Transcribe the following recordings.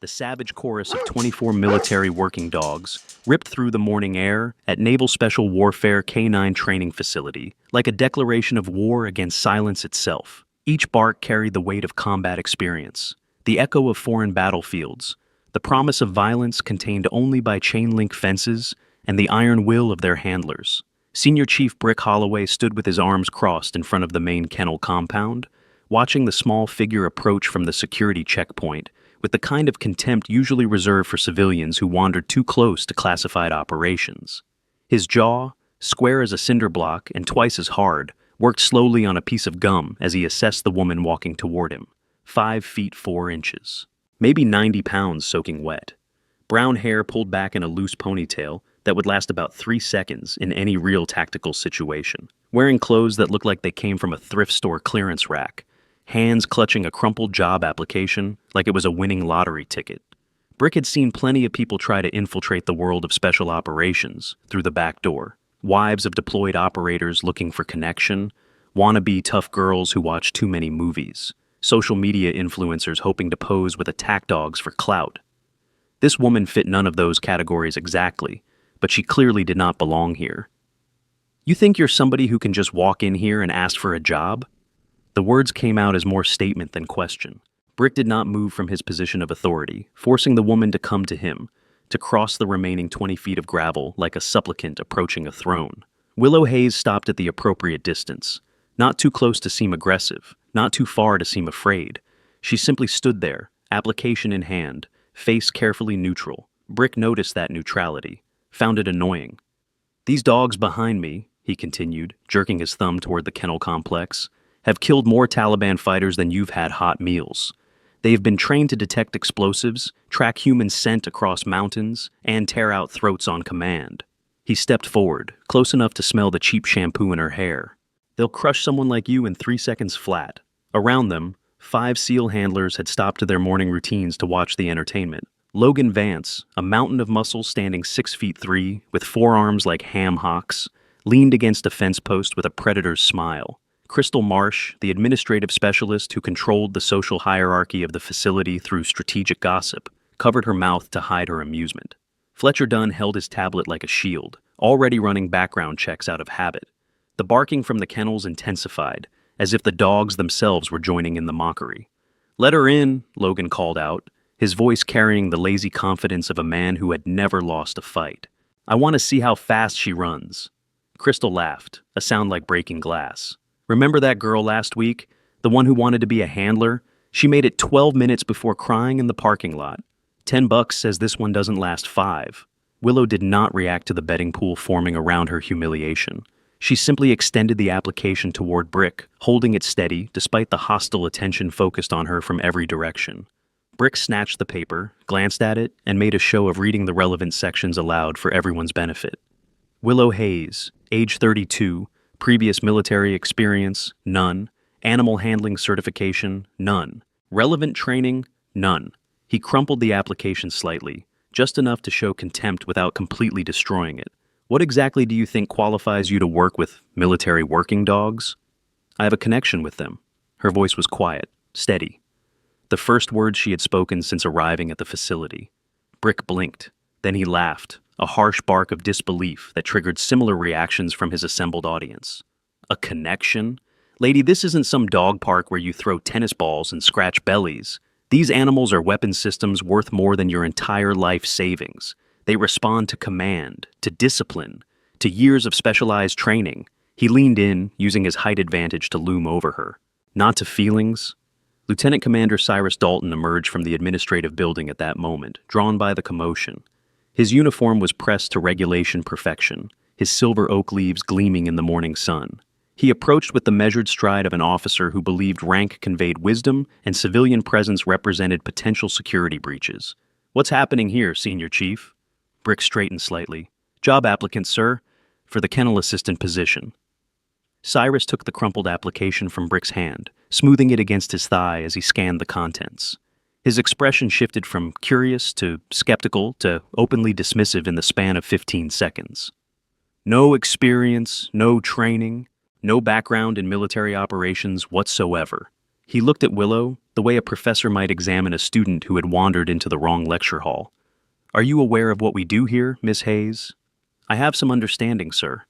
The savage chorus of 24 military working dogs ripped through the morning air at Naval Special Warfare K-9 training facility, like a declaration of war against silence itself. Each bark carried the weight of combat experience, the echo of foreign battlefields, the promise of violence contained only by chain-link fences and the iron will of their handlers. Senior Chief Brick Holloway stood with his arms crossed in front of the main kennel compound, watching the small figure approach from the security checkpoint with the kind of contempt usually reserved for civilians who wandered too close to classified operations. His jaw, square as a cinder block and twice as hard, worked slowly on a piece of gum as he assessed the woman walking toward him. 5 feet 4 inches. Maybe 90 pounds soaking wet. Brown hair pulled back in a loose ponytail that would last about 3 seconds in any real tactical situation. Wearing clothes that looked like they came from a thrift store clearance rack. Hands clutching a crumpled job application like it was a winning lottery ticket. Brick had seen plenty of people try to infiltrate the world of special operations through the back door. Wives of deployed operators looking for connection, wannabe tough girls who watch too many movies, social media influencers hoping to pose with attack dogs for clout. This woman fit none of those categories exactly, but she clearly did not belong here. "You think you're somebody who can just walk in here and ask for a job?" The words came out as more statement than question. Brick did not move from his position of authority, forcing the woman to come to him, to cross the remaining 20 feet of gravel like a supplicant approaching a throne. Willow Hayes stopped at the appropriate distance, not too close to seem aggressive, not too far to seem afraid. She simply stood there, application in hand, face carefully neutral. Brick noticed that neutrality, found it annoying. "These dogs behind me," he continued, jerking his thumb toward the kennel complex, "have killed more Taliban fighters than you've had hot meals. They have been trained to detect explosives, track human scent across mountains, and tear out throats on command." He stepped forward, close enough to smell the cheap shampoo in her hair. "They'll crush someone like you in 3 seconds flat." Around them, 5 SEAL handlers had stopped their morning routines to watch the entertainment. Logan Vance, a mountain of muscle standing 6 feet 3, with forearms like ham hocks, leaned against a fence post with a predator's smile. Crystal Marsh, the administrative specialist who controlled the social hierarchy of the facility through strategic gossip, covered her mouth to hide her amusement. Fletcher Dunn held his tablet like a shield, already running background checks out of habit. The barking from the kennels intensified, as if the dogs themselves were joining in the mockery. "Let her in," Logan called out, his voice carrying the lazy confidence of a man who had never lost a fight. "I want to see how fast she runs." Crystal laughed, a sound like breaking glass. "Remember that girl last week? The one who wanted to be a handler? She made it 12 minutes before crying in the parking lot. $10 says this one doesn't last 5. Willow did not react to the betting pool forming around her humiliation. She simply extended the application toward Brick, holding it steady despite the hostile attention focused on her from every direction. Brick snatched the paper, glanced at it, and made a show of reading the relevant sections aloud for everyone's benefit. Willow Hayes, age 32, previous military experience, none. Animal handling certification, none. Relevant training, none. He crumpled the application slightly, just enough to show contempt without completely destroying it. "What exactly do you think qualifies you to work with military working dogs?" "I have a connection with them." Her voice was quiet, steady. The first words she had spoken since arriving at the facility. Brick blinked. Then he laughed, a harsh bark of disbelief that triggered similar reactions from his assembled audience. "A connection? Lady, this isn't some dog park where you throw tennis balls and scratch bellies. These animals are weapon systems worth more than your entire life savings. They respond to command, to discipline, to years of specialized training." He leaned in, using his height advantage to loom over her. "Not to feelings." Lieutenant Commander Cyrus Dalton emerged from the administrative building at that moment, drawn by the commotion. His uniform was pressed to regulation perfection, his silver oak leaves gleaming in the morning sun. He approached with the measured stride of an officer who believed rank conveyed wisdom and civilian presence represented potential security breaches. "What's happening here, Senior Chief?" Brick straightened slightly. "Job applicant, sir, for the kennel assistant position." Cyrus took the crumpled application from Brick's hand, smoothing it against his thigh as he scanned the contents. His expression shifted from curious to skeptical to openly dismissive in the span of 15 seconds. "No experience, no training, no background in military operations whatsoever." He looked at Willow, the way a professor might examine a student who had wandered into the wrong lecture hall. "Are you aware of what we do here, Miss Hayes?" "I have some understanding, sir."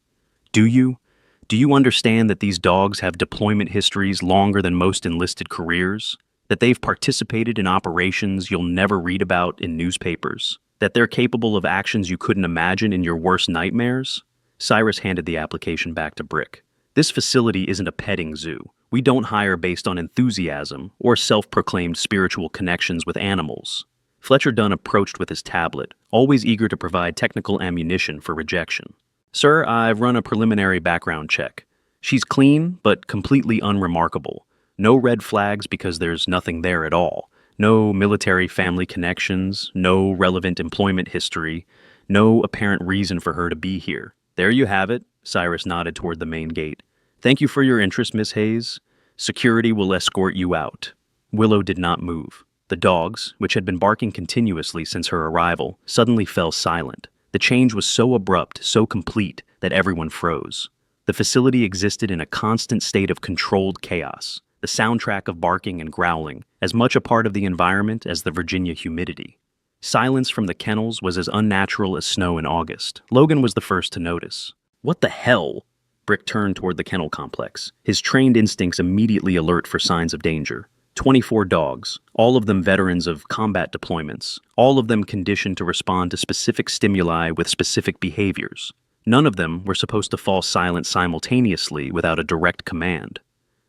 "Do you? Do you understand that these dogs have deployment histories longer than most enlisted careers? That they've participated in operations you'll never read about in newspapers? That they're capable of actions you couldn't imagine in your worst nightmares?" Cyrus handed the application back to Brick. "This facility isn't a petting zoo. We don't hire based on enthusiasm or self-proclaimed spiritual connections with animals." Fletcher Dunn approached with his tablet, always eager to provide technical ammunition for rejection. "Sir, I've run a preliminary background check. She's clean, but completely unremarkable. No red flags because there's nothing there at all. No military family connections, no relevant employment history, no apparent reason for her to be here. There you have it." Cyrus nodded toward the main gate. "Thank you for your interest, Miss Hayes. Security will escort you out." Willow did not move. The dogs, which had been barking continuously since her arrival, suddenly fell silent. The change was so abrupt, so complete, that everyone froze. The facility existed in a constant state of controlled chaos, the soundtrack of barking and growling, as much a part of the environment as the Virginia humidity. Silence from the kennels was as unnatural as snow in August. Logan was the first to notice. "What the hell?" Brick turned toward the kennel complex, his trained instincts immediately alert for signs of danger. 24 dogs, all of them veterans of combat deployments, all of them conditioned to respond to specific stimuli with specific behaviors. None of them were supposed to fall silent simultaneously without a direct command.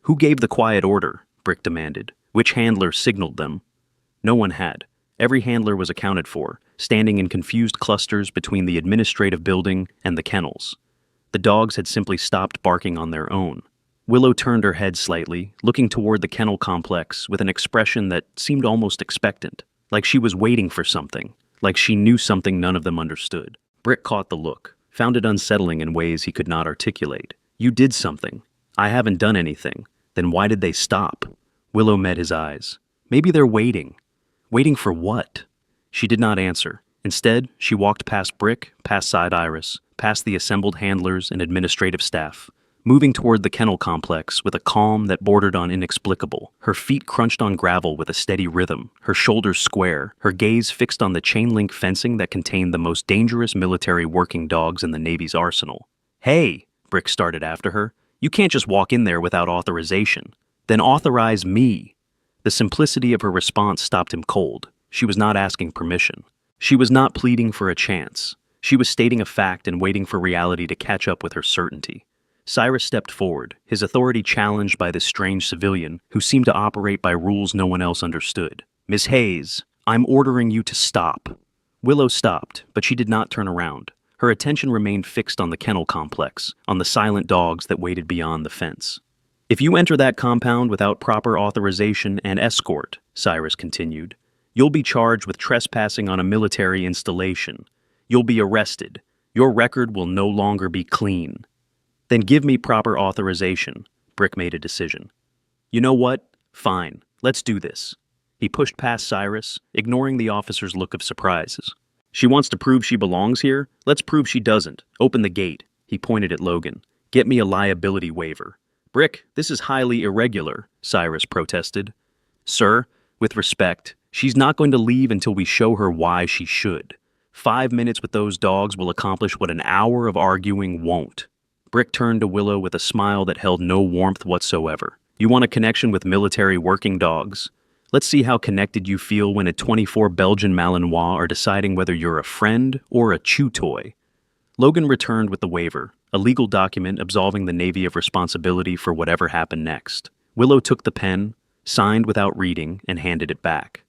"Who gave the quiet order?" Brick demanded. "Which handler signaled them?" No one had. Every handler was accounted for, standing in confused clusters between the administrative building and the kennels. The dogs had simply stopped barking on their own. Willow turned her head slightly, looking toward the kennel complex with an expression that seemed almost expectant, like she was waiting for something, like she knew something none of them understood. Brick caught the look, found it unsettling in ways he could not articulate. "You did something. I haven't done anything. Then why did they stop?" Willow met his eyes. "Maybe they're waiting." "Waiting for what?" She did not answer. Instead, she walked past Brick, past Side Iris, past the assembled handlers and administrative staff, moving toward the kennel complex with a calm that bordered on inexplicable. Her feet crunched on gravel with a steady rhythm, her shoulders square, her gaze fixed on the chain-link fencing that contained the most dangerous military working dogs in the Navy's arsenal. "Hey," Brick started after her, "you can't just walk in there without authorization." "Then authorize me." The simplicity of her response stopped him cold. She was not asking permission. She was not pleading for a chance. She was stating a fact and waiting for reality to catch up with her certainty. Cyrus stepped forward, his authority challenged by this strange civilian who seemed to operate by rules no one else understood. "Miss Hayes, I'm ordering you to stop." Willow stopped, but she did not turn around. Her attention remained fixed on the kennel complex, on the silent dogs that waited beyond the fence. "If you enter that compound without proper authorization and escort," Cyrus continued, "you'll be charged with trespassing on a military installation. You'll be arrested. Your record will no longer be clean." "Then give me proper authorization." Brick made a decision. "You know what? Fine. Let's do this." He pushed past Cyrus, ignoring the officer's look of surprise. "She wants to prove she belongs here? Let's prove she doesn't. Open the gate." He pointed at Logan. "Get me a liability waiver." "Brick, this is highly irregular," Cyrus protested. "Sir, with respect, she's not going to leave until we show her why she should. 5 minutes with those dogs will accomplish what an hour of arguing won't." Brick turned to Willow with a smile that held no warmth whatsoever. "You want a connection with military working dogs? Let's see how connected you feel when a 24 Belgian Malinois are deciding whether you're a friend or a chew toy." Logan returned with the waiver, a legal document absolving the Navy of responsibility for whatever happened next. Willow took the pen, signed without reading, and handed it back.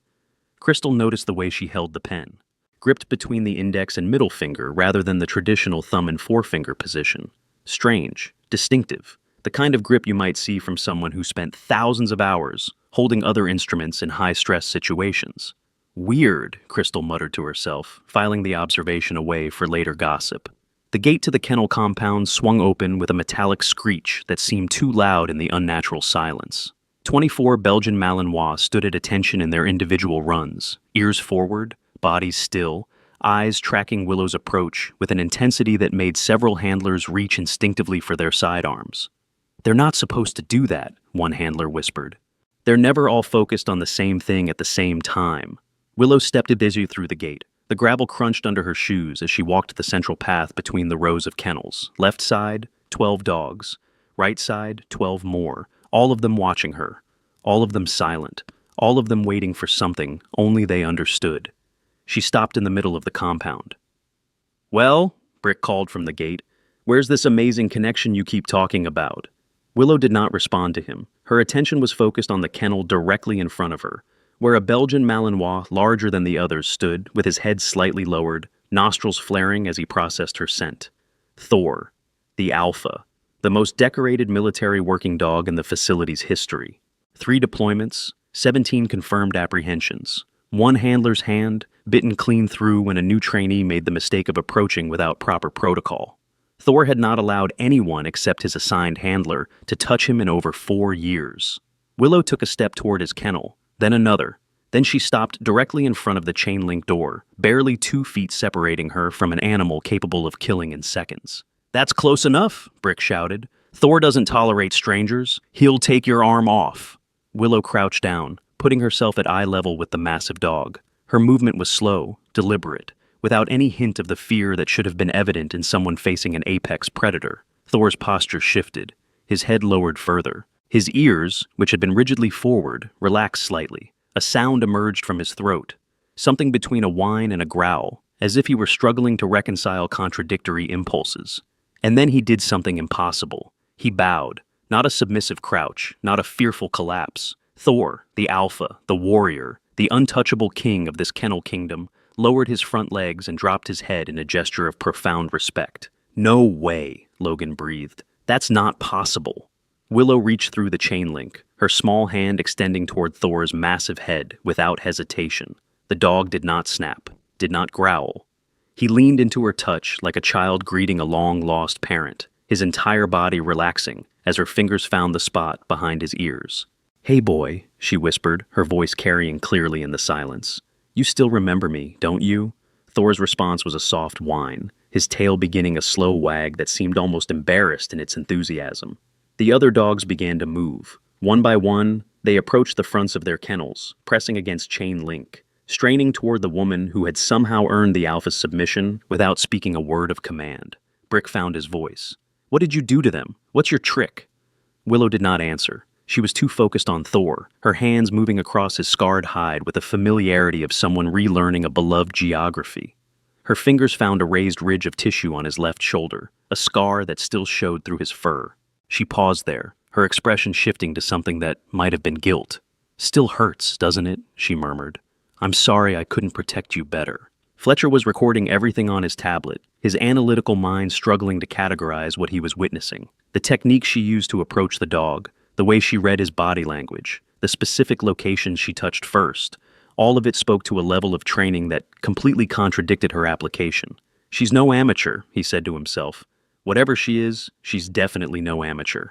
Crystal noticed the way she held the pen, gripped between the index and middle finger rather than the traditional thumb and forefinger position. Strange, distinctive, the kind of grip you might see from someone who spent thousands of hours holding other instruments in high-stress situations. "Weird," Crystal muttered to herself, filing the observation away for later gossip. The gate to the kennel compound swung open with a metallic screech that seemed too loud in the unnatural silence. 24 Belgian Malinois stood at attention in their individual runs, ears forward, bodies still, eyes tracking Willow's approach with an intensity that made several handlers reach instinctively for their sidearms. "They're not supposed to do that," one handler whispered. They're never all focused on the same thing at the same time. Willow stepped busy through the gate. The gravel crunched under her shoes as she walked the central path between the rows of kennels. Left side, 12 dogs. Right side, 12 more, all of them watching her. All of them silent. All of them waiting for something only they understood. She stopped in the middle of the compound. "Well," Brick called from the gate, "where's this amazing connection you keep talking about?" Willow did not respond to him. Her attention was focused on the kennel directly in front of her, where a Belgian Malinois larger than the others stood, with his head slightly lowered, nostrils flaring as he processed her scent. Thor, the Alpha, the most decorated military working dog in the facility's history. 3 deployments, 17 confirmed apprehensions. One handler's hand, bitten clean through when a new trainee made the mistake of approaching without proper protocol. Thor had not allowed anyone except his assigned handler to touch him in over 4 years. Willow took a step toward his kennel, then another. Then she stopped directly in front of the chain-link door, barely 2 feet separating her from an animal capable of killing in seconds. "That's close enough," Brick shouted. "Thor doesn't tolerate strangers. He'll take your arm off." Willow crouched down, putting herself at eye level with the massive dog. Her movement was slow, deliberate, without any hint of the fear that should have been evident in someone facing an apex predator. Thor's posture shifted, his head lowered further. His ears, which had been rigidly forward, relaxed slightly. A sound emerged from his throat, something between a whine and a growl, as if he were struggling to reconcile contradictory impulses. And then he did something impossible. He bowed, not a submissive crouch, not a fearful collapse. Thor, the Alpha, the warrior, the untouchable king of this kennel kingdom, lowered his front legs and dropped his head in a gesture of profound respect. "No way," Logan breathed. "That's not possible." Willow reached through the chain link, her small hand extending toward Thor's massive head without hesitation. The dog did not snap, did not growl. He leaned into her touch like a child greeting a long-lost parent, his entire body relaxing as her fingers found the spot behind his ears. "Hey boy," she whispered, her voice carrying clearly in the silence. "You still remember me, don't you?" Thor's response was a soft whine, his tail beginning a slow wag that seemed almost embarrassed in its enthusiasm. The other dogs began to move. One by one, they approached the fronts of their kennels, pressing against chain link, straining toward the woman who had somehow earned the Alpha's submission without speaking a word of command. Brick found his voice. "What did you do to them? What's your trick?" Willow did not answer. She was too focused on Thor, her hands moving across his scarred hide with the familiarity of someone relearning a beloved geography. Her fingers found a raised ridge of tissue on his left shoulder, a scar that still showed through his fur. She paused there, her expression shifting to something that might have been guilt. "Still hurts, doesn't it?" she murmured. "I'm sorry I couldn't protect you better." Fletcher was recording everything on his tablet, his analytical mind struggling to categorize what he was witnessing. The technique she used to approach the dog, the way she read his body language, the specific locations she touched first, all of it spoke to a level of training that completely contradicted her application. "She's no amateur," he said to himself. "Whatever she is, she's definitely no amateur."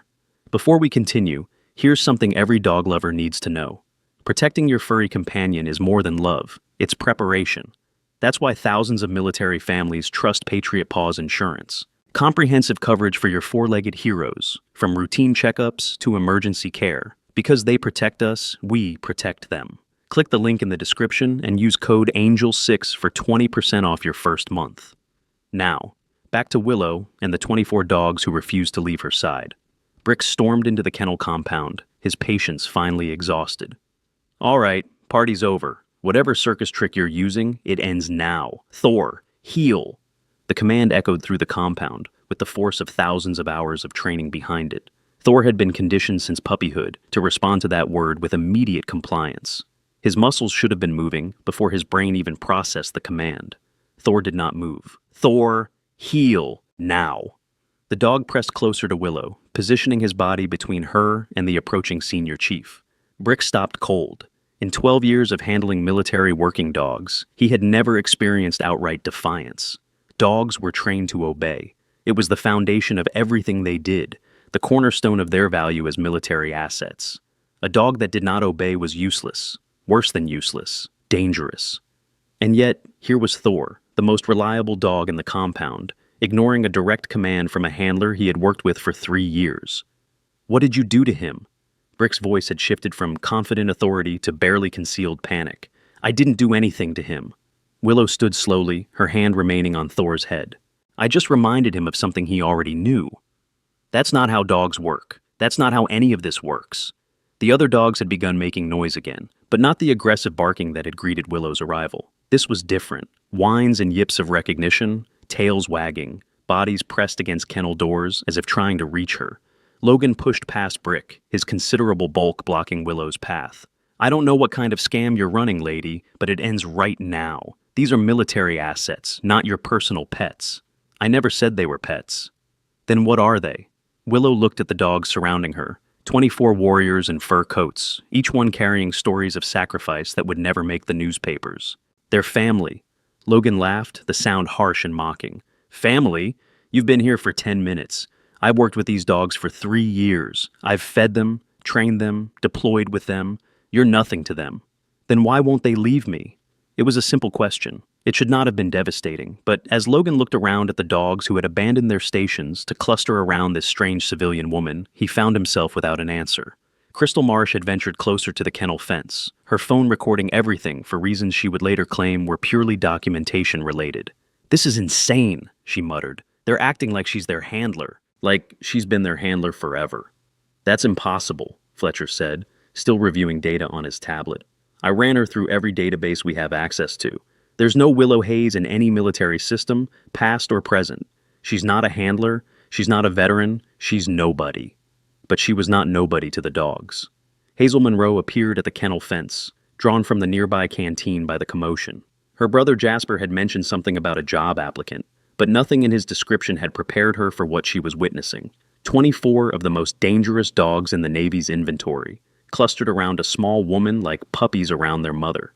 Before we continue, here's something every dog lover needs to know. Protecting your furry companion is more than love, it's preparation. That's why thousands of military families trust Patriot Paws Insurance. Comprehensive coverage for your 4-legged heroes, from routine checkups to emergency care. Because they protect us, we protect them. Click the link in the description and use code ANGEL6 for 20% off your first month. Now, back to Willow and the 24 dogs who refused to leave her side. Brick stormed into the kennel compound, his patience finally exhausted. "All right, party's over. Whatever circus trick you're using, it ends now. Thor, heel!" The command echoed through the compound, with the force of thousands of hours of training behind it. Thor had been conditioned since puppyhood to respond to that word with immediate compliance. His muscles should have been moving before his brain even processed the command. Thor did not move. "Thor, heel, now!" The dog pressed closer to Willow, positioning his body between her and the approaching senior chief. Brick stopped cold. In 12 years of handling military working dogs, he had never experienced outright defiance. Dogs were trained to obey. It was the foundation of everything they did, the cornerstone of their value as military assets. A dog that did not obey was useless, worse than useless, dangerous. And yet, here was Thor, the most reliable dog in the compound, ignoring a direct command from a handler he had worked with for 3 years. "What did you do to him?" Brick's voice had shifted from confident authority to barely concealed panic. I didn't do anything to him. Willow stood slowly, her hand remaining on Thor's head. I just reminded him of something he already knew. That's not how dogs work. That's not how any of this works. The other dogs had begun making noise again, but not the aggressive barking that had greeted Willow's arrival. This was different. Whines and yips of recognition, tails wagging, bodies pressed against kennel doors as if trying to reach her. Logan pushed past Brick, his considerable bulk blocking Willow's path. I don't know what kind of scam you're running, lady, but it ends right now. These are military assets, not your personal pets. I never said they were pets. Then what are they? Willow looked at the dogs surrounding her. 24 warriors in fur coats, each one carrying stories of sacrifice that would never make the newspapers. Their family. Logan laughed, the sound harsh and mocking. Family? You've been here for 10 minutes. I've worked with these dogs for 3 years. I've fed them, trained them, deployed with them. You're nothing to them. Then why won't they leave me? It was a simple question. It should not have been devastating, but as Logan looked around at the dogs who had abandoned their stations to cluster around this strange civilian woman, he found himself without an answer. Crystal Marsh had ventured closer to the kennel fence, her phone recording everything for reasons she would later claim were purely documentation-related. "This is insane," she muttered. "They're acting like she's their handler, like she's been their handler forever." "That's impossible," Fletcher said, still reviewing data on his tablet. "I ran her through every database we have access to. There's no Willow Hayes in any military system, past or present. She's not a handler, she's not a veteran, she's nobody." But she was not nobody to the dogs. Hazel Monroe appeared at the kennel fence, drawn from the nearby canteen by the commotion. Her brother Jasper had mentioned something about a job applicant, but nothing in his description had prepared her for what she was witnessing. 24 of the most dangerous dogs in the Navy's inventory, clustered around a small woman like puppies around their mother.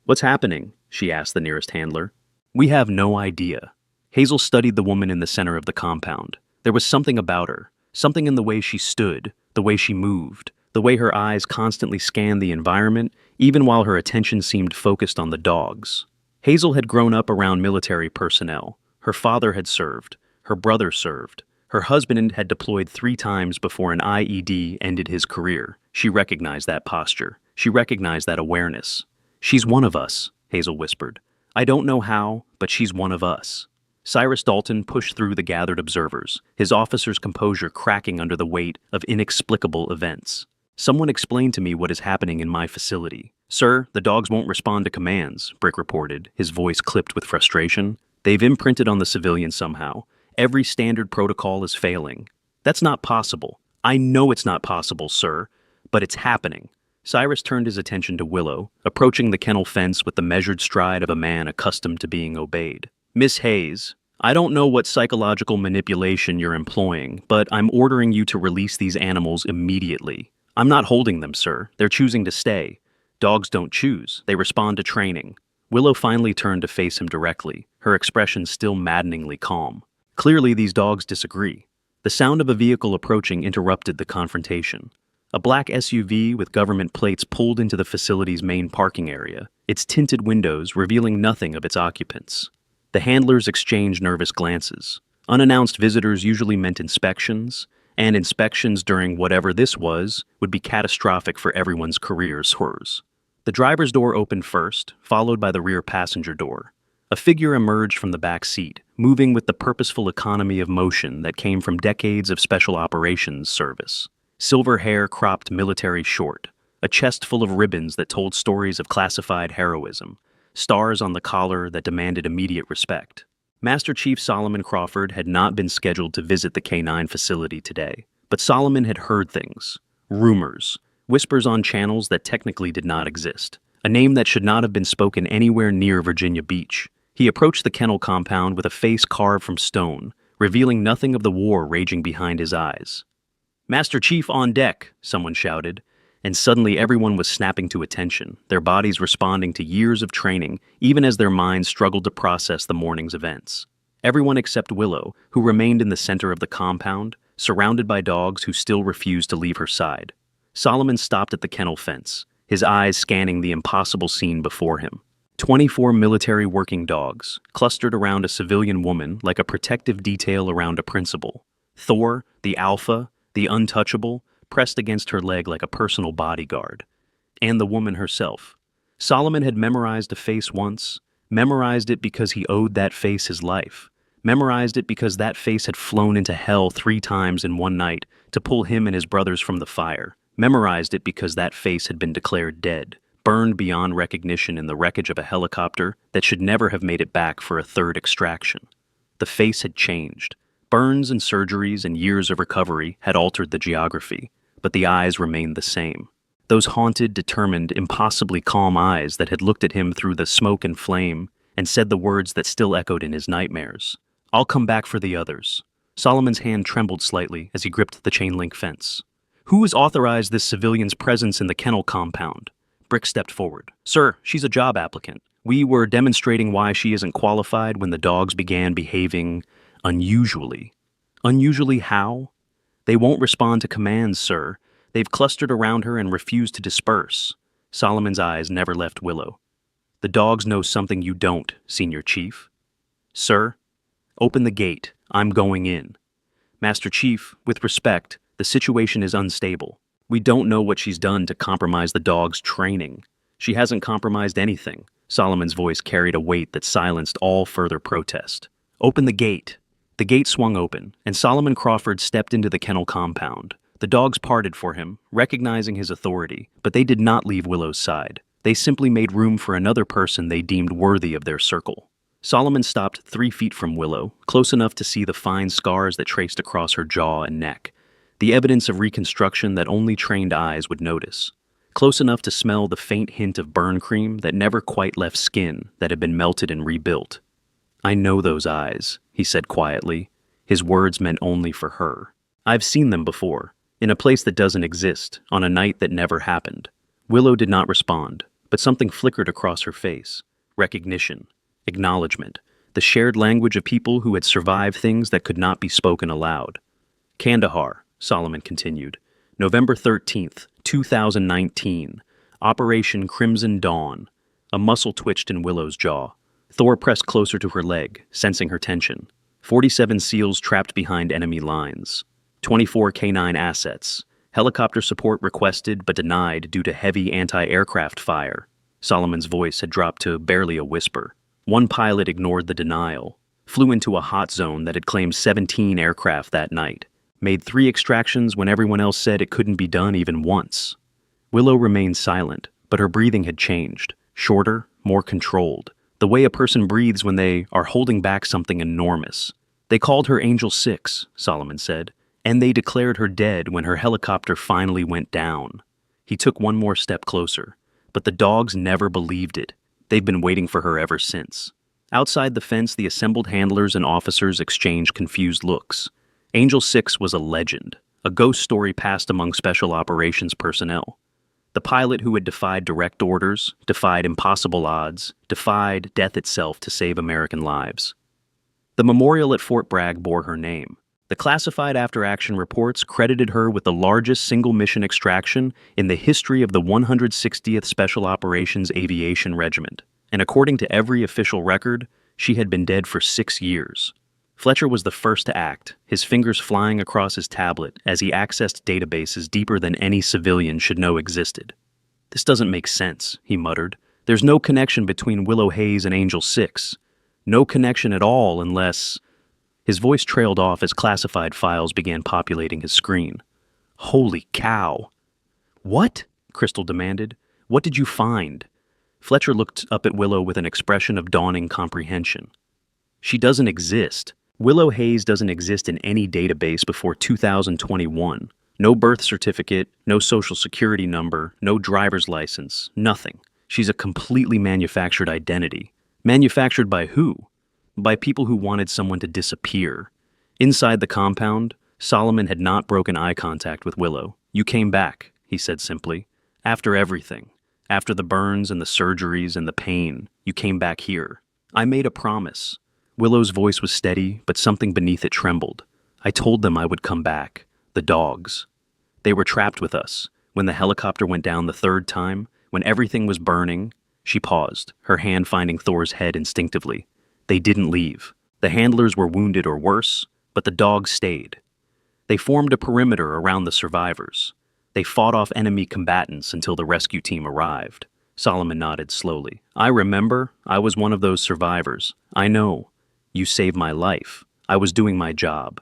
"What's happening?" she asked the nearest handler. "We have no idea." Hazel studied the woman in the center of the compound. There was something about her, something in the way she stood, the way she moved, the way her eyes constantly scanned the environment, even while her attention seemed focused on the dogs. Hazel had grown up around military personnel. Her father had served. Her brother served. Her husband had deployed 3 times before an IED ended his career. She recognized that posture. She recognized that awareness. "She's one of us," Hazel whispered. "I don't know how, but she's one of us." Cyrus Dalton pushed through the gathered observers, his officer's composure cracking under the weight of inexplicable events. "Someone explain to me what is happening in my facility." "Sir, the dogs won't respond to commands," Brick reported, his voice clipped with frustration. "They've imprinted on the civilian somehow. Every standard protocol is failing." "That's not possible." "I know it's not possible, sir, but it's happening." Cyrus turned his attention to Willow, approaching the kennel fence with the measured stride of a man accustomed to being obeyed. "Miss Hayes, I don't know what psychological manipulation you're employing, but I'm ordering you to release these animals immediately." "I'm not holding them, sir. They're choosing to stay." "Dogs don't choose. They respond to training." Willow finally turned to face him directly, her expression still maddeningly calm. Clearly, these dogs disagree. The sound of a vehicle approaching interrupted the confrontation. A black SUV with government plates pulled into the facility's main parking area, its tinted windows revealing nothing of its occupants. The handlers exchanged nervous glances. Unannounced visitors usually meant inspections, and inspections during whatever this was would be catastrophic for everyone's careers. The driver's door opened first, followed by the rear passenger door. A figure emerged from the back seat, moving with the purposeful economy of motion that came from decades of special operations service. Silver hair cropped military short, a chest full of ribbons that told stories of classified heroism, stars on the collar that demanded immediate respect. Master Chief Solomon Crawford had not been scheduled to visit the K9 facility today, but Solomon had heard things. Rumors, whispers on channels that technically did not exist, a name that should not have been spoken anywhere near Virginia Beach. He approached the kennel compound with a face carved from stone, revealing nothing of the war raging behind his eyes. "Master Chief on deck," someone shouted, and suddenly everyone was snapping to attention, their bodies responding to years of training, even as their minds struggled to process the morning's events. Everyone except Willow, who remained in the center of the compound, surrounded by dogs who still refused to leave her side. Solomon stopped at the kennel fence, his eyes scanning the impossible scene before him. 24 military working dogs, clustered around a civilian woman like a protective detail around a principal. Thor, the alpha, the untouchable, pressed against her leg like a personal bodyguard. And the woman herself. Solomon had memorized a face once, memorized it because he owed that face his life, memorized it because that face had flown into hell 3 times in one night to pull him and his brothers from the fire, memorized it because that face had been declared dead, burned beyond recognition in the wreckage of a helicopter that should never have made it back for a third extraction. The face had changed. Burns and surgeries and years of recovery had altered the geography, but the eyes remained the same. Those haunted, determined, impossibly calm eyes that had looked at him through the smoke and flame and said the words that still echoed in his nightmares. "I'll come back for the others." Solomon's hand trembled slightly as he gripped the chain-link fence. "Who has authorized this civilian's presence in the kennel compound?" Brick stepped forward. "Sir, she's a job applicant. We were demonstrating why she isn't qualified when the dogs began behaving unusually." "Unusually how?" "They won't respond to commands, sir. They've clustered around her and refused to disperse." Solomon's eyes never left Willow. "The dogs know something you don't, Senior Chief." "Sir, open the gate. I'm going in." "Master Chief, with respect, the situation is unstable. We don't know what she's done to compromise the dog's training." "She hasn't compromised anything." Solomon's voice carried a weight that silenced all further protest. "Open the gate." The gate swung open, and Solomon Crawford stepped into the kennel compound. The dogs parted for him, recognizing his authority, but they did not leave Willow's side. They simply made room for another person they deemed worthy of their circle. Solomon stopped 3 feet from Willow, close enough to see the fine scars that traced across her jaw and neck, the evidence of reconstruction that only trained eyes would notice, close enough to smell the faint hint of burn cream that never quite left skin that had been melted and rebuilt. "I know those eyes," he said quietly. His words meant only for her. "I've seen them before, in a place that doesn't exist, on a night that never happened." Willow did not respond, but something flickered across her face. Recognition. Acknowledgement. The shared language of people who had survived things that could not be spoken aloud. "Kandahar," Solomon continued. "November 13th, 2019. Operation Crimson Dawn." A muscle twitched in Willow's jaw. Thor pressed closer to her leg, sensing her tension. 47 SEALs trapped behind enemy lines. 24 K9 assets. Helicopter support requested but denied due to heavy anti-aircraft fire. Solomon's voice had dropped to barely a whisper. One pilot ignored the denial, flew into a hot zone that had claimed 17 aircraft that night, made 3 extractions when everyone else said it couldn't be done even once. Willow remained silent, but her breathing had changed, shorter, more controlled, the way a person breathes when they are holding back something enormous. "They called her Angel 6, Solomon said, "and they declared her dead when her helicopter finally went down." He took one more step closer, but the dogs never believed it. They've been waiting for her ever since. Outside the fence, the assembled handlers and officers exchanged confused looks. Angel 6 was a legend, a ghost story passed among special operations personnel. The pilot who had defied direct orders, defied impossible odds, defied death itself to save American lives. The memorial at Fort Bragg bore her name. The classified after-action reports credited her with the largest single-mission extraction in the history of the 160th Special Operations Aviation Regiment, and according to every official record, she had been dead for 6 years. Fletcher was the first to act, his fingers flying across his tablet as he accessed databases deeper than any civilian should know existed. "This doesn't make sense," he muttered. "There's no connection between Willow Hayes and Angel 6. No connection at all unless—" His voice trailed off as classified files began populating his screen. "Holy cow!" "What?" Crystal demanded. "What did you find?" Fletcher looked up at Willow with an expression of dawning comprehension. "She doesn't exist. Willow Hayes doesn't exist in any database before 2021. No birth certificate, no social security number, no driver's license, nothing. She's a completely manufactured identity. Manufactured by who? By people who wanted someone to disappear. Inside the compound, Solomon had not broken eye contact with Willow. "You came back," he said simply. "After everything. After the burns and the surgeries and the pain, you came back here. I made a promise." Willow's voice was steady, but something beneath it trembled. "I told them I would come back. The dogs. They were trapped with us. When the helicopter went down the 3rd time, when everything was burning." She paused, her hand finding Thor's head instinctively. "They didn't leave. The handlers were wounded or worse, but the dogs stayed." They formed a perimeter around the survivors. They fought off enemy combatants until the rescue team arrived. Solomon nodded slowly. I remember. I was one of those survivors. I know. You saved my life. I was doing my job.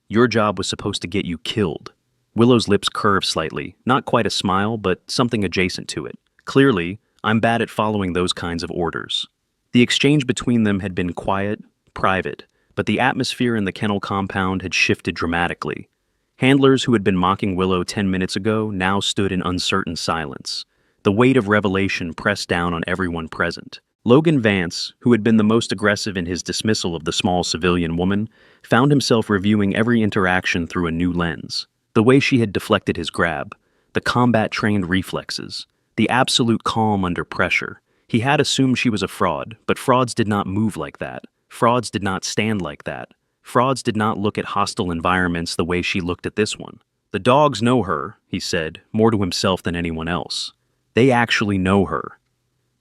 Your job was supposed to get you killed. Willow's lips curved slightly, not quite a smile, but something adjacent to it. Clearly, I'm bad at following those kinds of orders. The exchange between them had been quiet, private, but the atmosphere in the kennel compound had shifted dramatically. Handlers who had been mocking Willow 10 minutes ago now stood in uncertain silence. The weight of revelation pressed down on everyone present. Logan Vance, who had been the most aggressive in his dismissal of the small civilian woman, found himself reviewing every interaction through a new lens. The way she had deflected his grab, the combat-trained reflexes, the absolute calm under pressure. He had assumed she was a fraud, but frauds did not move like that. Frauds did not stand like that. Frauds did not look at hostile environments the way she looked at this one. The dogs know her, he said, more to himself than anyone else. They actually know her.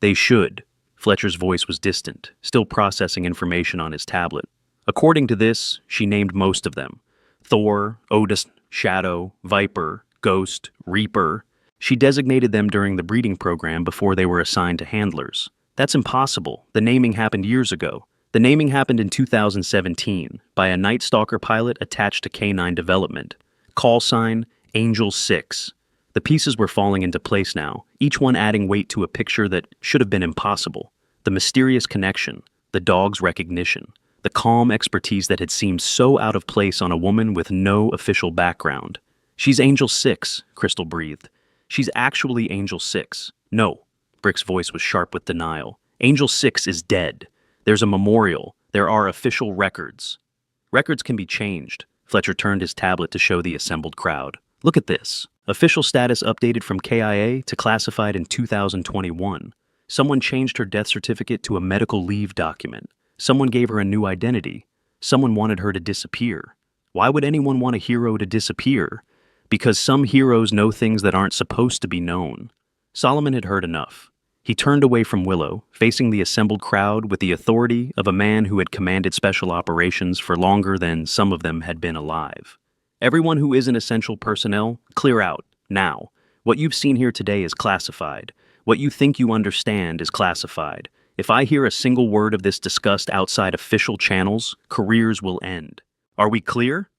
They should. Fletcher's voice was distant, still processing information on his tablet. According to this, she named most of them. Thor, Otis, Shadow, Viper, Ghost, Reaper. She designated them during the breeding program before they were assigned to handlers. That's impossible. The naming happened years ago. The naming happened in 2017 by a Night Stalker pilot attached to K9 Development. Call sign, Angel 6. The pieces were falling into place now, each one adding weight to a picture that should have been impossible. The mysterious connection, the dog's recognition, the calm expertise that had seemed so out of place on a woman with no official background. She's Angel 6, Crystal breathed. She's actually Angel 6. No, Brick's voice was sharp with denial. Angel 6 is dead. There's a memorial. There are official records. Records can be changed. Fletcher turned his tablet to show the assembled crowd. Look at this. Official status updated from KIA to classified in 2021. Someone changed her death certificate to a medical leave document. Someone gave her a new identity. Someone wanted her to disappear. Why would anyone want a hero to disappear? Because some heroes know things that aren't supposed to be known. Solomon had heard enough. He turned away from Willow, facing the assembled crowd with the authority of a man who had commanded special operations for longer than some of them had been alive. Everyone who isn't essential personnel, clear out, now. What you've seen here today is classified. What you think you understand is classified. If I hear a single word of this discussed outside official channels, careers will end. Are we clear?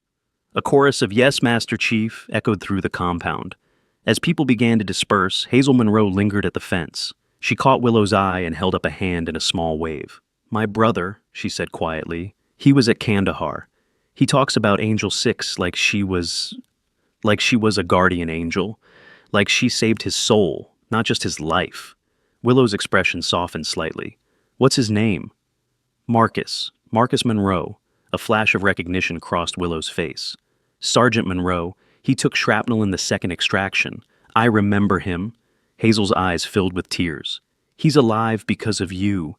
A chorus of "Yes, Master Chief" echoed through the compound. As people began to disperse, Hazel Monroe lingered at the fence. She caught Willow's eye and held up a hand in a small wave. My brother, she said quietly, he was at Kandahar. He talks about Angel 6 like she was a guardian angel, like she saved his soul, not just his life. Willow's expression softened slightly. What's his name? Marcus Monroe. A flash of recognition crossed Willow's face. Sergeant Monroe, he took shrapnel in the second extraction. I remember him. Hazel's eyes filled with tears. He's alive because of you.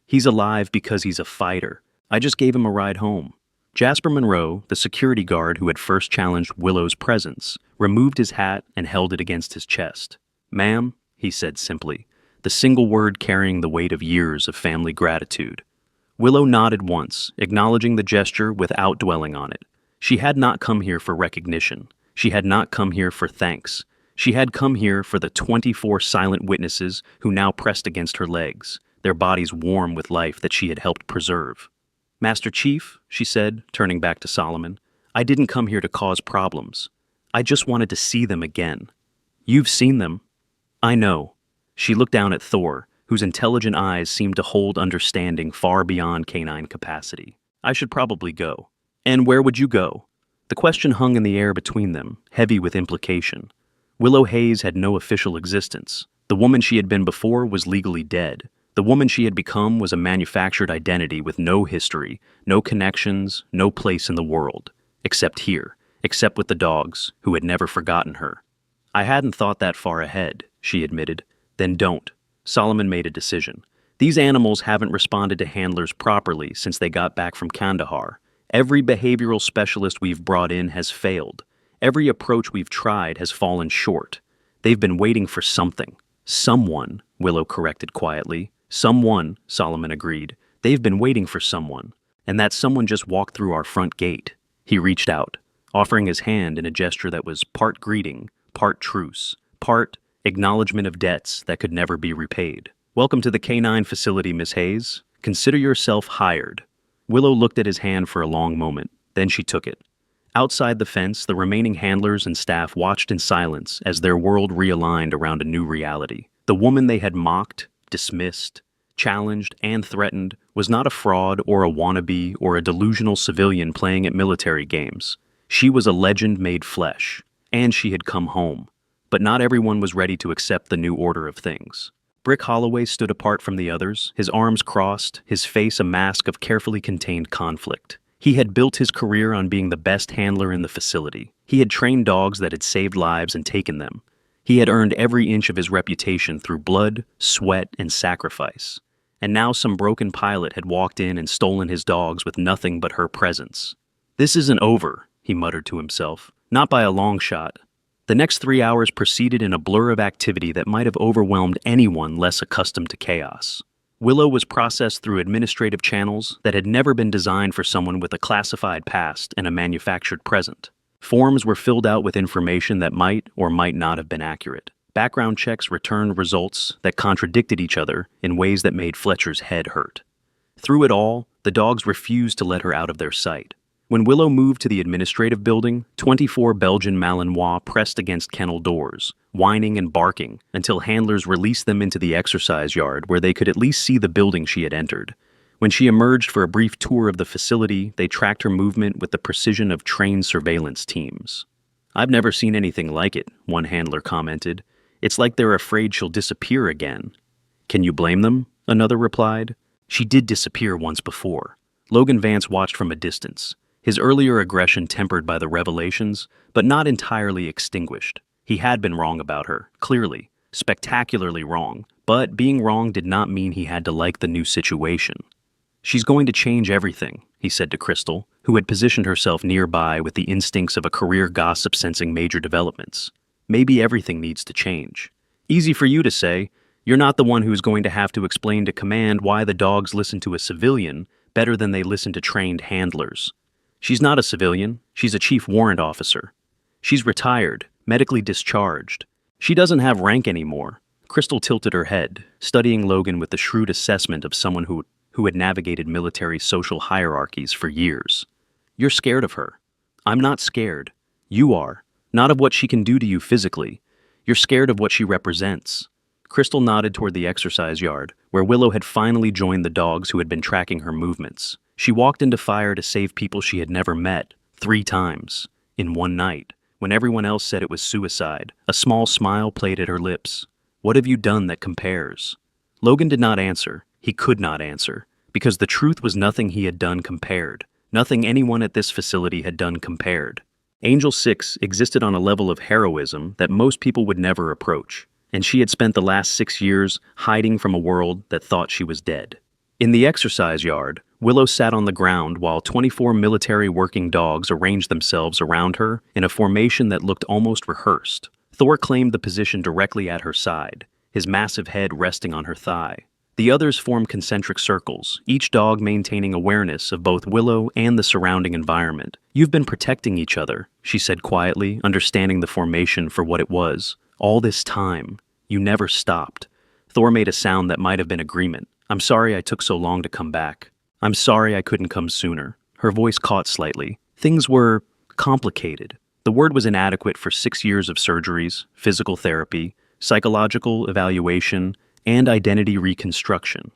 He's alive because he's a fighter. I just gave him a ride home. Jasper Monroe, the security guard who had first challenged Willow's presence, removed his hat and held it against his chest. Ma'am, he said simply, the single word carrying the weight of years of family gratitude. Willow nodded once, acknowledging the gesture without dwelling on it. She had not come here for recognition. She had not come here for thanks. She had come here for the 24 silent witnesses who now pressed against her legs, their bodies warm with life that she had helped preserve. Master Chief, she said, turning back to Solomon, I didn't come here to cause problems. I just wanted to see them again. You've seen them. I know. She looked down at Thor, whose intelligent eyes seemed to hold understanding far beyond canine capacity. I should probably go. And where would you go? The question hung in the air between them, heavy with implication. Willow Hayes had no official existence. The woman she had been before was legally dead. The woman she had become was a manufactured identity with no history, no connections, no place in the world. Except here. Except with the dogs, who had never forgotten her. I hadn't thought that far ahead, she admitted. Then don't. Solomon made a decision. These animals haven't responded to handlers properly since they got back from Kandahar. Every behavioral specialist we've brought in has failed. Every approach we've tried has fallen short. They've been waiting for something. Someone, Willow corrected quietly. Someone, Solomon agreed. They've been waiting for someone. And that someone just walked through our front gate. He reached out. offering his hand in a gesture that was part greeting, part truce, part acknowledgement of debts that could never be repaid. "Welcome to the K9 facility, Miss Hayes. Consider yourself hired." Willow looked at his hand for a long moment, then she took it. Outside the fence, the remaining handlers and staff watched in silence as their world realigned around a new reality. The woman they had mocked, dismissed, challenged, and threatened was not a fraud or a wannabe or a delusional civilian playing at military games. She was a legend made flesh, and she had come home. But not everyone was ready to accept the new order of things. Brick Holloway stood apart from the others, his arms crossed, his face a mask of carefully contained conflict. He had built his career on being the best handler in the facility. He had trained dogs that had saved lives and taken them. He had earned every inch of his reputation through blood, sweat, and sacrifice. And now some broken pilot had walked in and stolen his dogs with nothing but her presence. "This isn't over," he muttered to himself. "Not by a long shot." The next 3 hours proceeded in a blur of activity that might have overwhelmed anyone less accustomed to chaos. Willow was processed through administrative channels that had never been designed for someone with a classified past and a manufactured present. Forms were filled out with information that might or might not have been accurate. Background checks returned results that contradicted each other in ways that made Fletcher's head hurt. Through it all, the dogs refused to let her out of their sight. When Willow moved to the administrative building, 24 Belgian Malinois pressed against kennel doors, whining and barking, until handlers released them into the exercise yard where they could at least see the building she had entered. When she emerged for a brief tour of the facility, they tracked her movement with the precision of trained surveillance teams. "I've never seen anything like it," one handler commented. "It's like they're afraid she'll disappear again." "Can you blame them?" another replied. "She did disappear once before." Logan Vance watched from a distance, his earlier aggression tempered by the revelations, but not entirely extinguished. He had been wrong about her, clearly, spectacularly wrong, but being wrong did not mean he had to like the new situation. "She's going to change everything," he said to Crystal, who had positioned herself nearby with the instincts of a career gossip sensing major developments. "Maybe everything needs to change." "Easy for you to say. You're not the one who's going to have to explain to command why the dogs listen to a civilian better than they listen to trained handlers." "She's not a civilian. She's a chief warrant officer. She's retired, medically discharged. She doesn't have rank anymore." Crystal tilted her head, studying Logan with the shrewd assessment of someone who had navigated military social hierarchies for years. "You're scared of her." "I'm not scared. You are. Not of what she can do to you physically. You're scared of what she represents." Crystal nodded toward the exercise yard, where Willow had finally joined the dogs who had been tracking her movements. She walked into fire to save people she had never met, 3 times, in one night. When everyone else said it was suicide, a small smile played at her lips. "What have you done that compares?" Logan did not answer. He could not answer, because the truth was nothing he had done compared. Nothing anyone at this facility had done compared. Angel 6 existed on a level of heroism that most people would never approach, and she had spent the last 6 years hiding from a world that thought she was dead. In the exercise yard, Willow sat on the ground while 24 military working dogs arranged themselves around her in a formation that looked almost rehearsed. Thor claimed the position directly at her side, his massive head resting on her thigh. The others formed concentric circles, each dog maintaining awareness of both Willow and the surrounding environment. "You've been protecting each other," she said quietly, understanding the formation for what it was. "All this time. You never stopped." Thor made a sound that might have been agreement. "I'm sorry I took so long to come back. I'm sorry I couldn't come sooner." Her voice caught slightly. "Things were complicated." The word was inadequate for 6 years of surgeries, physical therapy, psychological evaluation, and identity reconstruction.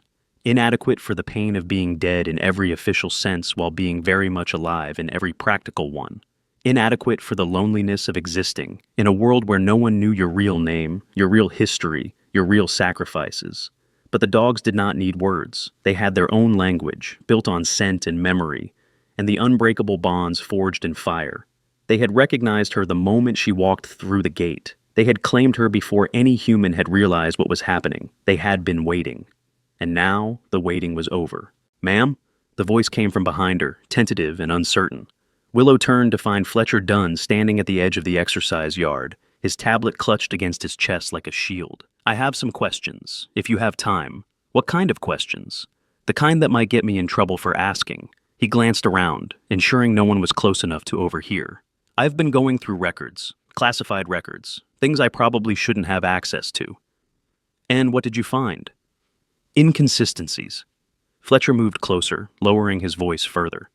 Inadequate for the pain of being dead in every official sense while being very much alive in every practical one. Inadequate for the loneliness of existing in a world where no one knew your real name, your real history, your real sacrifices. But the dogs did not need words. They had their own language, built on scent and memory, and the unbreakable bonds forged in fire. They had recognized her the moment she walked through the gate. They had claimed her before any human had realized what was happening. They had been waiting. And now, the waiting was over. "Ma'am?" The voice came from behind her, tentative and uncertain. Willow turned to find Fletcher Dunn standing at the edge of the exercise yard, his tablet clutched against his chest like a shield. "I have some questions, if you have time." "What kind of questions?" "The kind that might get me in trouble for asking." He glanced around, ensuring no one was close enough to overhear. I've been going through records, classified records, things I probably shouldn't have access to. And what did you find? Inconsistencies. Fletcher moved closer, lowering his voice further.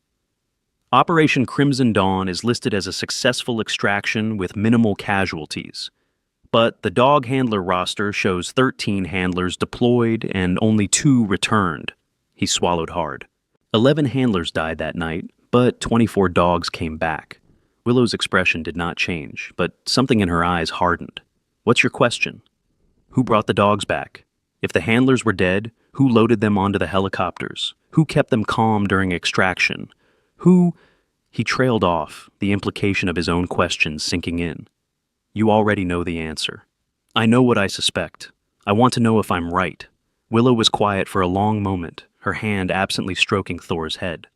Operation Crimson Dawn is listed as a successful extraction with minimal casualties. But the dog handler roster shows 13 handlers deployed and only 2 returned. He swallowed hard. 11 handlers died that night, but 24 dogs came back. Willow's expression did not change, but something in her eyes hardened. What's your question? Who brought the dogs back? If the handlers were dead, who loaded them onto the helicopters? Who kept them calm during extraction? Who... He trailed off, the implication of his own questions sinking in. You already know the answer. I know what I suspect. I want to know if I'm right. Willow was quiet for a long moment, her hand absently stroking Thor's head.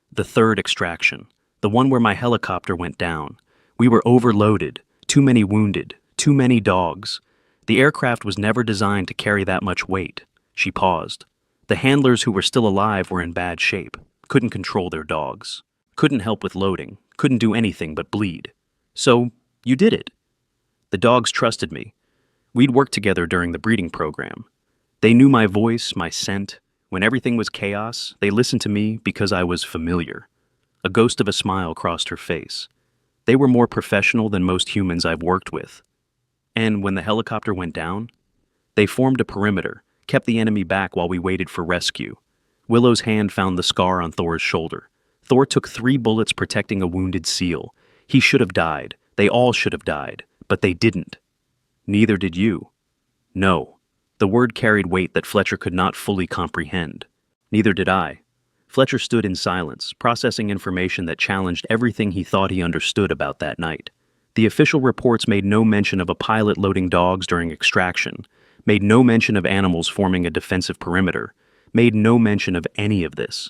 The third extraction, the one where my helicopter went down. We were overloaded, too many wounded, too many dogs. The aircraft was never designed to carry that much weight. She paused. The handlers who were still alive were in bad shape, couldn't control their dogs, couldn't help with loading, couldn't do anything but bleed. So, you did it. The dogs trusted me. We'd worked together during the breeding program. They knew my voice, my scent. When everything was chaos, they listened to me because I was familiar. A ghost of a smile crossed her face. They were more professional than most humans I've worked with. And when the helicopter went down, they formed a perimeter, kept the enemy back while we waited for rescue. Willow's hand found the scar on Thor's shoulder. Thor took 3 bullets protecting a wounded SEAL. He should have died. They all should have died. But they didn't. Neither did you. No. The word carried weight that Fletcher could not fully comprehend. Neither did I. Fletcher stood in silence, processing information that challenged everything he thought he understood about that night. The official reports made no mention of a pilot loading dogs during extraction, made no mention of animals forming a defensive perimeter, made no mention of any of this.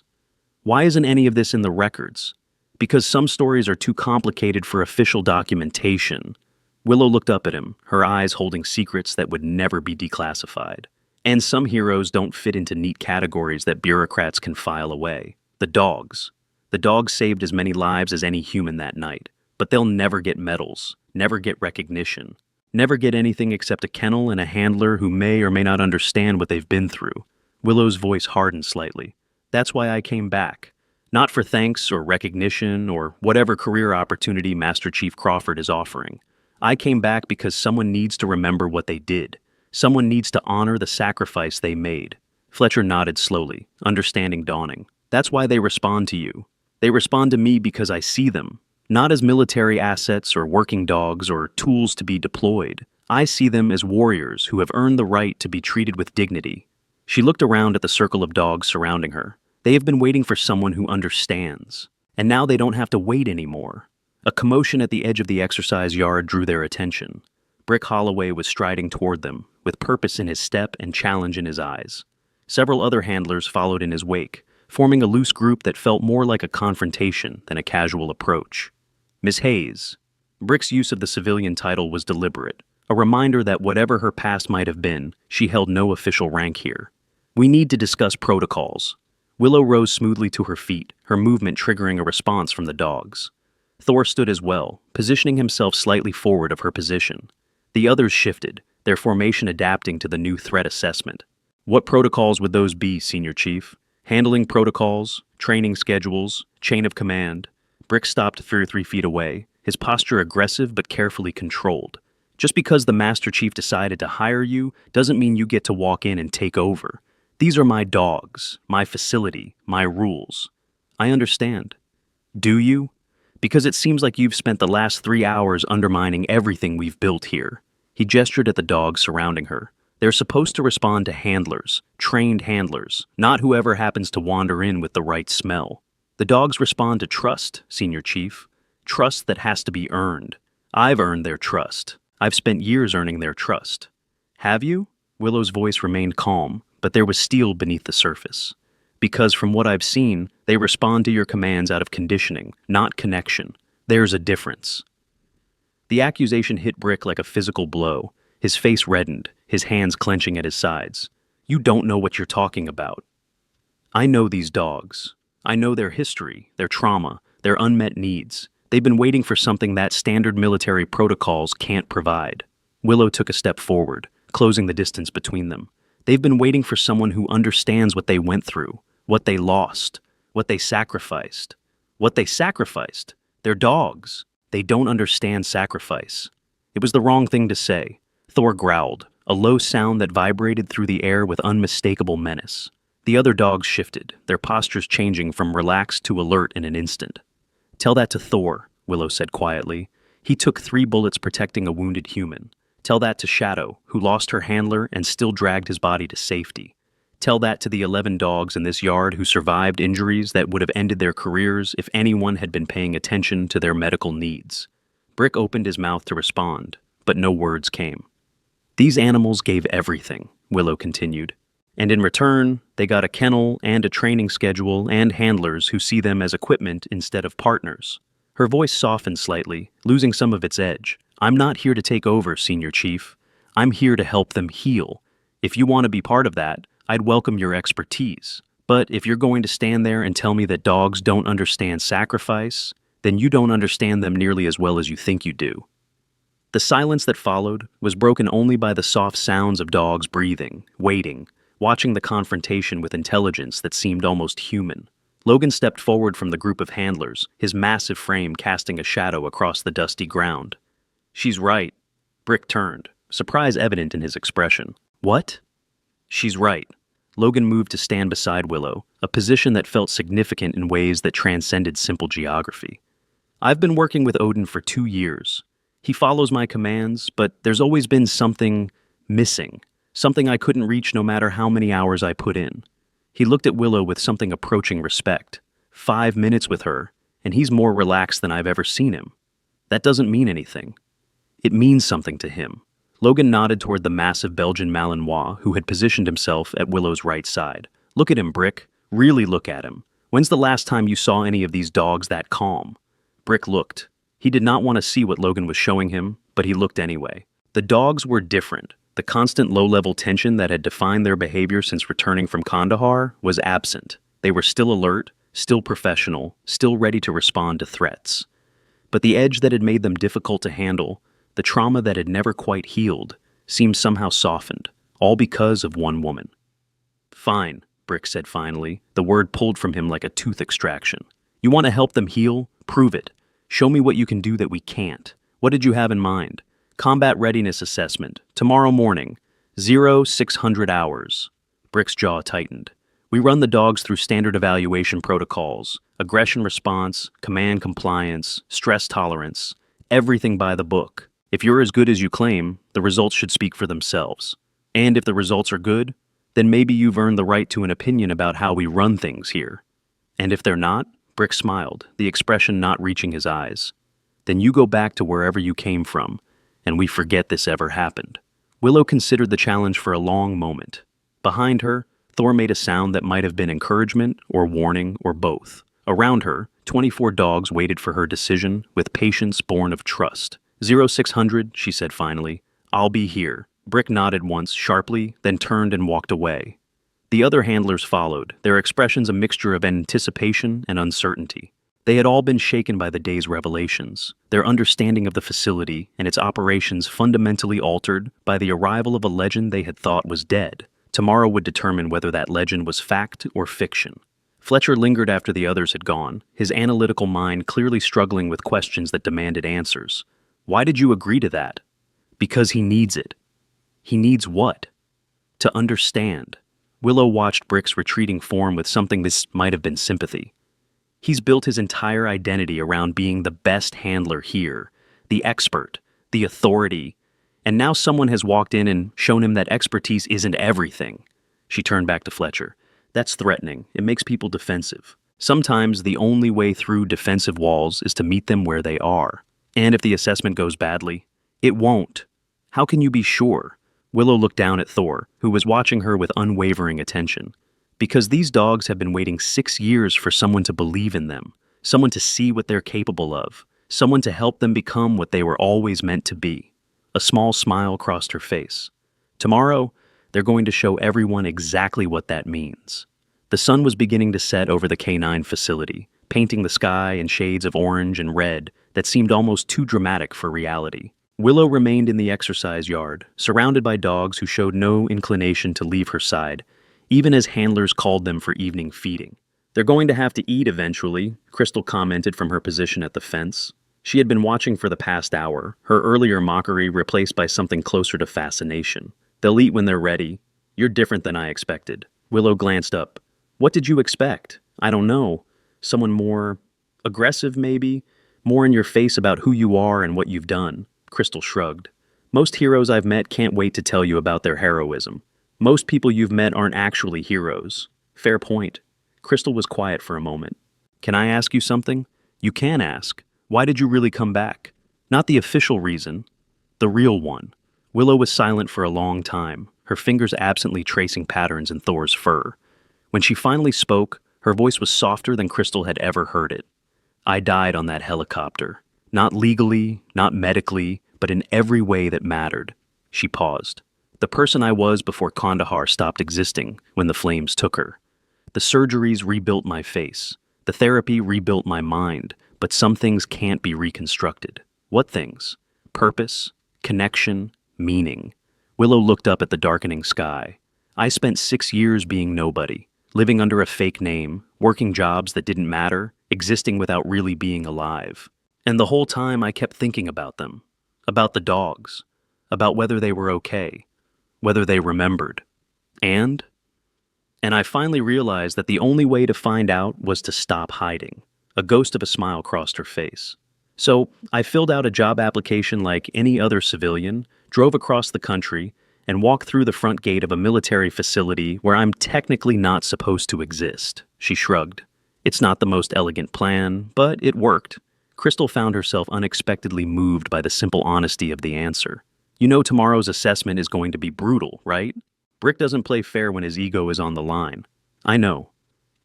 Why isn't any of this in the records? Because some stories are too complicated for official documentation. Willow looked up at him, her eyes holding secrets that would never be declassified. And some heroes don't fit into neat categories that bureaucrats can file away. The dogs. The dogs saved as many lives as any human that night, but they'll never get medals, never get recognition, never get anything except a kennel and a handler who may or may not understand what they've been through. Willow's voice hardened slightly. That's why I came back. Not for thanks or recognition or whatever career opportunity Master Chief Crawford is offering. I came back because someone needs to remember what they did. Someone needs to honor the sacrifice they made. Fletcher nodded slowly, understanding dawning. That's why they respond to you. They respond to me because I see them, not as military assets or working dogs or tools to be deployed. I see them as warriors who have earned the right to be treated with dignity. She looked around at the circle of dogs surrounding her. They have been waiting for someone who understands. And now they don't have to wait anymore. A commotion at the edge of the exercise yard drew their attention. Brick Holloway was striding toward them, with purpose in his step and challenge in his eyes. Several other handlers followed in his wake, forming a loose group that felt more like a confrontation than a casual approach. Miss Hayes. Brick's use of the civilian title was deliberate, a reminder that whatever her past might have been, she held no official rank here. We need to discuss protocols. Willow rose smoothly to her feet, her movement triggering a response from the dogs. Thor stood as well, positioning himself slightly forward of her position. The others shifted, their formation adapting to the new threat assessment. What protocols would those be, Senior Chief? Handling protocols, training schedules, chain of command. Brick stopped 3 feet away, his posture aggressive but carefully controlled. Just because the Master Chief decided to hire you doesn't mean you get to walk in and take over. These are my dogs, my facility, my rules. I understand. Do you? Because it seems like you've spent the last 3 hours undermining everything we've built here. He gestured at the dogs surrounding her. They're supposed to respond to handlers, trained handlers, not whoever happens to wander in with the right smell. The dogs respond to trust, Senior Chief. Trust that has to be earned. I've earned their trust. I've spent years earning their trust. Have you? Willow's voice remained calm, but there was steel beneath the surface. Because from what I've seen, they respond to your commands out of conditioning, not connection. There's a difference. The accusation hit Brick like a physical blow. His face reddened, his hands clenching at his sides. You don't know what you're talking about. I know these dogs. I know their history, their trauma, their unmet needs. They've been waiting for something that standard military protocols can't provide. Willow took a step forward, closing the distance between them. They've been waiting for someone who understands what they went through, what they lost, what they sacrificed. What they sacrificed? Their dogs. They don't understand sacrifice. It was the wrong thing to say. Thor growled, a low sound that vibrated through the air with unmistakable menace. The other dogs shifted, their postures changing from relaxed to alert in an instant. Tell that to Thor, Willow said quietly. He took 3 bullets protecting a wounded human. Tell that to Shadow, who lost her handler and still dragged his body to safety. Tell that to the 11 dogs in this yard who survived injuries that would have ended their careers if anyone had been paying attention to their medical needs. Brick opened his mouth to respond, but no words came. These animals gave everything, Willow continued. And in return, they got a kennel and a training schedule and handlers who see them as equipment instead of partners. Her voice softened slightly, losing some of its edge. I'm not here to take over, Senior Chief. I'm here to help them heal. If you want to be part of that, I'd welcome your expertise. But if you're going to stand there and tell me that dogs don't understand sacrifice, then you don't understand them nearly as well as you think you do. The silence that followed was broken only by the soft sounds of dogs breathing, waiting, watching the confrontation with intelligence that seemed almost human. Logan stepped forward from the group of handlers, his massive frame casting a shadow across the dusty ground. She's right. Brick turned, surprise evident in his expression. What? She's right. Logan moved to stand beside Willow, a position that felt significant in ways that transcended simple geography. I've been working with Odin for 2 years. He follows my commands, but there's always been something missing, something I couldn't reach no matter how many hours I put in. He looked at Willow with something approaching respect. 5 minutes with her, and he's more relaxed than I've ever seen him. That doesn't mean anything. It means something to him. Logan nodded toward the massive Belgian Malinois who had positioned himself at Willow's right side. Look at him, Brick. Really look at him. When's the last time you saw any of these dogs that calm? Brick looked. He did not want to see what Logan was showing him, but he looked anyway. The dogs were different. The constant low-level tension that had defined their behavior since returning from Kandahar was absent. They were still alert, still professional, still ready to respond to threats. But the edge that had made them difficult to handle, the trauma that had never quite healed, seemed somehow softened, all because of one woman. Fine, Brick said finally, the word pulled from him like a tooth extraction. You want to help them heal? Prove it. Show me what you can do that we can't. What did you have in mind? Combat readiness assessment. Tomorrow morning. 0600 hours. Brick's jaw tightened. We run the dogs through standard evaluation protocols. Aggression response, command compliance, stress tolerance. Everything by the book. If you're as good as you claim, the results should speak for themselves. And if the results are good, then maybe you've earned the right to an opinion about how we run things here. And if they're not, Brick smiled, the expression not reaching his eyes. Then you go back to wherever you came from, and we forget this ever happened. Willow considered the challenge for a long moment. Behind her, Thor made a sound that might have been encouragement or warning or both. Around her, 24 dogs waited for her decision with patience born of trust. 0600, she said finally. I'll be here. Brick nodded once sharply, then turned and walked away. The other handlers followed, their expressions a mixture of anticipation and uncertainty. They had all been shaken by the day's revelations, their understanding of the facility and its operations fundamentally altered by the arrival of a legend they had thought was dead. Tomorrow would determine whether that legend was fact or fiction. Fletcher lingered after the others had gone, his analytical mind clearly struggling with questions that demanded answers. Why did you agree to that? Because he needs it. He needs what? To understand. Willow watched Brick's retreating form with something this might have been sympathy. He's built his entire identity around being the best handler here, the expert, the authority, and now someone has walked in and shown him that expertise isn't everything. She turned back to Fletcher. That's threatening. It makes people defensive. Sometimes the only way through defensive walls is to meet them where they are. And if the assessment goes badly, it won't. How can you be sure? Willow looked down at Thor, who was watching her with unwavering attention. Because these dogs have been waiting 6 years for someone to believe in them, someone to see what they're capable of, someone to help them become what they were always meant to be. A small smile crossed her face. Tomorrow, they're going to show everyone exactly what that means. The sun was beginning to set over the K9 facility, painting the sky in shades of orange and red that seemed almost too dramatic for reality. Willow remained in the exercise yard, surrounded by dogs who showed no inclination to leave her side, even as handlers called them for evening feeding. "They're going to have to eat eventually," Crystal commented from her position at the fence. She had been watching for the past hour, her earlier mockery replaced by something closer to fascination. "They'll eat when they're ready. You're different than I expected." Willow glanced up. "What did you expect?" "I don't know. Someone more aggressive, maybe? More in your face about who you are and what you've done." Crystal shrugged. "Most heroes I've met can't wait to tell you about their heroism. Most people you've met aren't actually heroes." "Fair point." Crystal was quiet for a moment. "Can I ask you something?" "You can ask. Why did you really come back?" "Not the official reason. The real one." Willow was silent for a long time, her fingers absently tracing patterns in Thor's fur. When she finally spoke, her voice was softer than Crystal had ever heard it. "I died on that helicopter. Not legally, not medically, but in every way that mattered." She paused. "The person I was before Kandahar stopped existing when the flames took her. The surgeries rebuilt my face. The therapy rebuilt my mind, but some things can't be reconstructed." "What things?" "Purpose, connection, meaning." Willow looked up at the darkening sky. "I spent 6 years being nobody, living under a fake name, working jobs that didn't matter, existing without really being alive. And the whole time I kept thinking about them, about the dogs, about whether they were okay, whether they remembered. And I finally realized that the only way to find out was to stop hiding." A ghost of a smile crossed her face. "So I filled out a job application like any other civilian, drove across the country, and walked through the front gate of a military facility where I'm technically not supposed to exist." She shrugged. "It's not the most elegant plan, but it worked." Crystal found herself unexpectedly moved by the simple honesty of the answer. "You know tomorrow's assessment is going to be brutal, right? Brick doesn't play fair when his ego is on the line." "I know.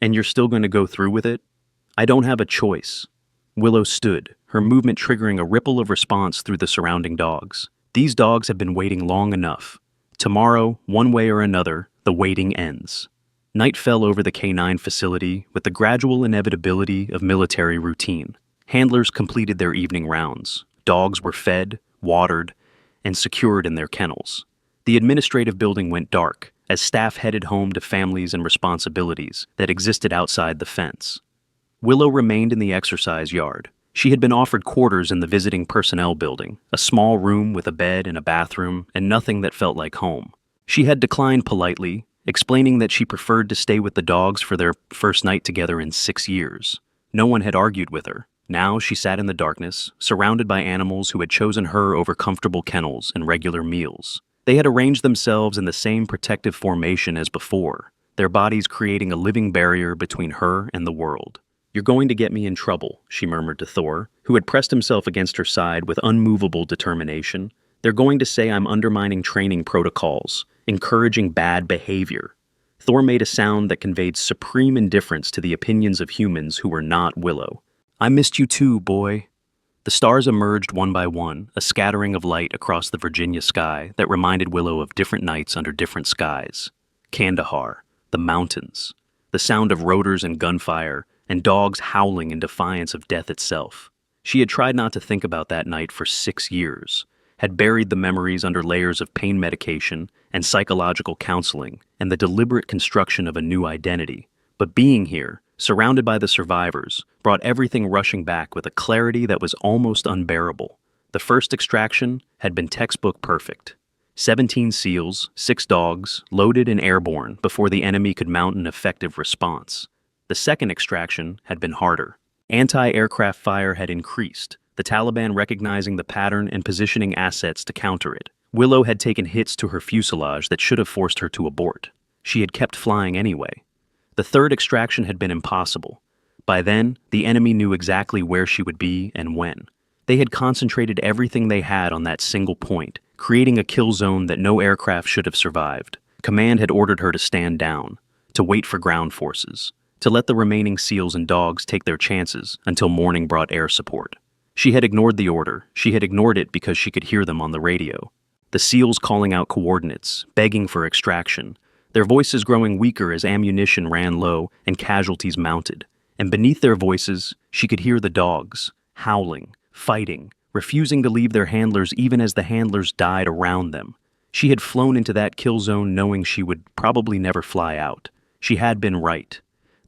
And you're still going to go through with it?" "I don't have a choice." Willow stood, her movement triggering a ripple of response through the surrounding dogs. "These dogs have been waiting long enough. Tomorrow, one way or another, the waiting ends." Night fell over the K9 facility with the gradual inevitability of military routine. Handlers completed their evening rounds. Dogs were fed, watered, and secured in their kennels. The administrative building went dark as staff headed home to families and responsibilities that existed outside the fence. Willow remained in the exercise yard. She had been offered quarters in the visiting personnel building, a small room with a bed and a bathroom, and nothing that felt like home. She had declined politely, explaining that she preferred to stay with the dogs for their first night together in 6 years. No one had argued with her. Now she sat in the darkness, surrounded by animals who had chosen her over comfortable kennels and regular meals. They had arranged themselves in the same protective formation as before, their bodies creating a living barrier between her and the world. "You're going to get me in trouble," she murmured to Thor, who had pressed himself against her side with unmovable determination. "They're going to say I'm undermining training protocols, encouraging bad behavior." Thor made a sound that conveyed supreme indifference to the opinions of humans who were not Willow. "I missed you too, boy." The stars emerged one by one, a scattering of light across the Virginia sky that reminded Willow of different nights under different skies. Kandahar, the mountains, the sound of rotors and gunfire, and dogs howling in defiance of death itself. She had tried not to think about that night for 6 years, had buried the memories under layers of pain medication and psychological counseling and the deliberate construction of a new identity. But being here, surrounded by the survivors, brought everything rushing back with a clarity that was almost unbearable. The first extraction had been textbook perfect. 17 SEALs, 6 dogs, loaded and airborne before the enemy could mount an effective response. The second extraction had been harder. Anti-aircraft fire had increased, the Taliban recognizing the pattern and positioning assets to counter it. Willow had taken hits to her fuselage that should have forced her to abort. She had kept flying anyway. The third extraction had been impossible. By then, the enemy knew exactly where she would be and when. They had concentrated everything they had on that single point, creating a kill zone that no aircraft should have survived. Command had ordered her to stand down, to wait for ground forces, to let the remaining SEALs and dogs take their chances until morning brought air support. She had ignored the order. She had ignored it because she could hear them on the radio. The SEALs calling out coordinates, begging for extraction, their voices growing weaker as ammunition ran low and casualties mounted. And beneath their voices, she could hear the dogs, howling, fighting, refusing to leave their handlers even as the handlers died around them. She had flown into that kill zone knowing she would probably never fly out. She had been right.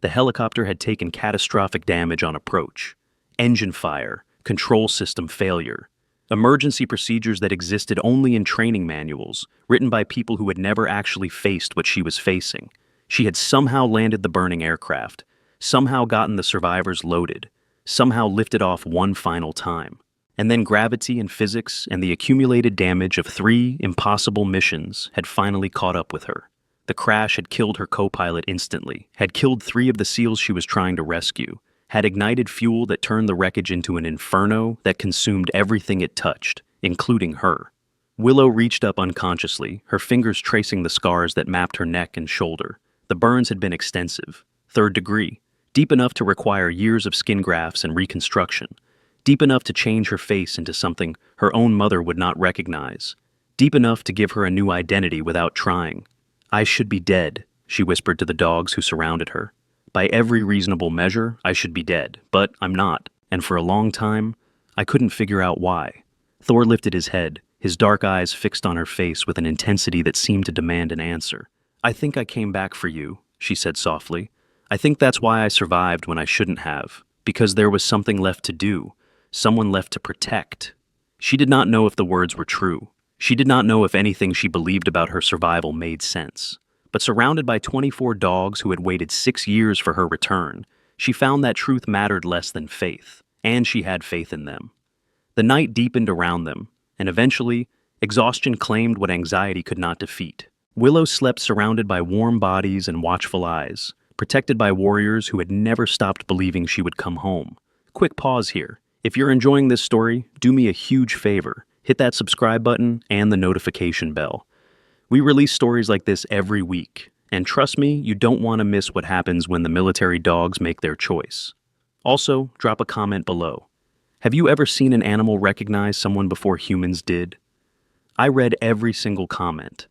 The helicopter had taken catastrophic damage on approach. Engine fire, control system failure. Emergency procedures that existed only in training manuals, written by people who had never actually faced what she was facing. She had somehow landed the burning aircraft, somehow gotten the survivors loaded, somehow lifted off one final time. And then gravity and physics and the accumulated damage of 3 impossible missions had finally caught up with her. The crash had killed her co-pilot instantly, had killed 3 of the SEALs she was trying to rescue, had ignited fuel that turned the wreckage into an inferno that consumed everything it touched, including her. Willow reached up unconsciously, her fingers tracing the scars that mapped her neck and shoulder. The burns had been extensive, 3rd degree, deep enough to require years of skin grafts and reconstruction, deep enough to change her face into something her own mother would not recognize, deep enough to give her a new identity without trying. "I should be dead," she whispered to the dogs who surrounded her. "By every reasonable measure, I should be dead, but I'm not, and for a long time, I couldn't figure out why." Thor lifted his head, his dark eyes fixed on her face with an intensity that seemed to demand an answer. "I think I came back for you," she said softly. "I think that's why I survived when I shouldn't have, because there was something left to do, someone left to protect." She did not know if the words were true. She did not know if anything she believed about her survival made sense. But surrounded by 24 dogs who had waited 6 years for her return, she found that truth mattered less than faith, and she had faith in them. The night deepened around them, and eventually, exhaustion claimed what anxiety could not defeat. Willow slept surrounded by warm bodies and watchful eyes, protected by warriors who had never stopped believing she would come home. Quick pause here. If you're enjoying this story, do me a huge favor. Hit that subscribe button and the notification bell. We release stories like this every week, and trust me, you don't want to miss what happens when the military dogs make their choice. Also, drop a comment below. Have you ever seen an animal recognize someone before humans did? I read every single comment.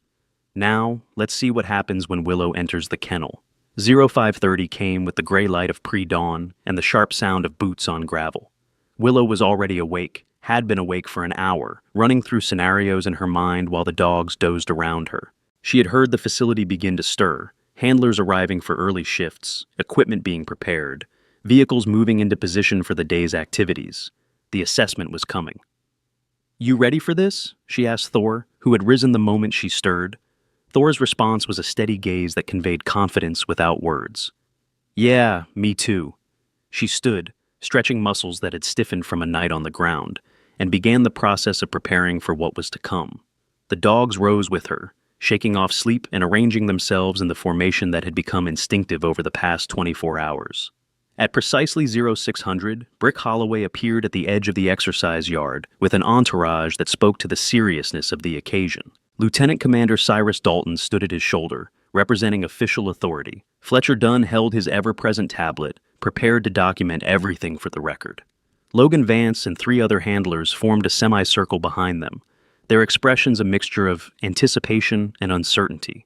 Now, let's see what happens when Willow enters the kennel. 0530 came with the gray light of pre-dawn and the sharp sound of boots on gravel. Willow was already awake, had been awake for an hour, running through scenarios in her mind while the dogs dozed around her. She had heard the facility begin to stir, handlers arriving for early shifts, equipment being prepared, vehicles moving into position for the day's activities. The assessment was coming. "You ready for this?" she asked Thor, who had risen the moment she stirred. Thor's response was a steady gaze that conveyed confidence without words. "Yeah, me too." She stood, stretching muscles that had stiffened from a night on the ground, and began the process of preparing for what was to come. The dogs rose with her, shaking off sleep and arranging themselves in the formation that had become instinctive over the past 24 hours. At precisely 0600, Brick Holloway appeared at the edge of the exercise yard with an entourage that spoke to the seriousness of the occasion. Lieutenant Commander Cyrus Dalton stood at his shoulder, representing official authority. Fletcher Dunn held his ever-present tablet, prepared to document everything for the record. Logan Vance and 3 other handlers formed a semicircle behind them, their expressions a mixture of anticipation and uncertainty.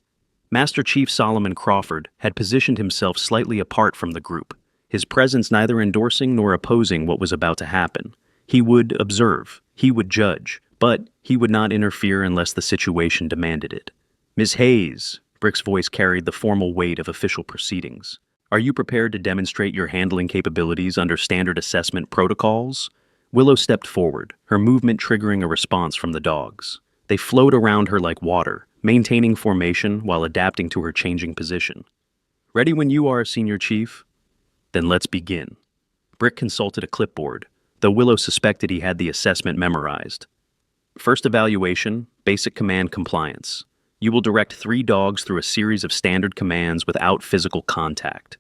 Master Chief Solomon Crawford had positioned himself slightly apart from the group, his presence neither endorsing nor opposing what was about to happen. He would observe, he would judge, but he would not interfere unless the situation demanded it. "Ms. Hayes," Brick's voice carried the formal weight of official proceedings. "Are you prepared to demonstrate your handling capabilities under standard assessment protocols?" Willow stepped forward, her movement triggering a response from the dogs. They flowed around her like water, maintaining formation while adapting to her changing position. "Ready when you are, Senior Chief." "Then let's begin." Brick consulted a clipboard, though Willow suspected he had the assessment memorized. "First evaluation, basic command compliance. You will direct 3 dogs through a series of standard commands without physical contact.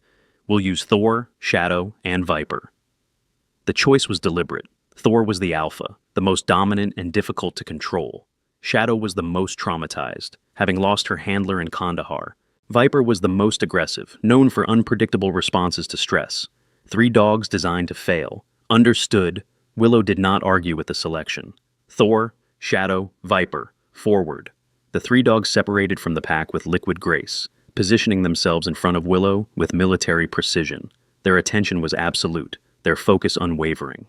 We'll use Thor, Shadow, and Viper." The choice was deliberate. Thor was the alpha, the most dominant and difficult to control. Shadow was the most traumatized, having lost her handler in Kandahar. Viper was the most aggressive, known for unpredictable responses to stress. 3 dogs designed to fail. Understood, Willow did not argue with the selection. Thor, Shadow, Viper, forward. The 3 dogs separated from the pack with liquid grace, positioning themselves in front of Willow with military precision. Their attention was absolute, their focus unwavering.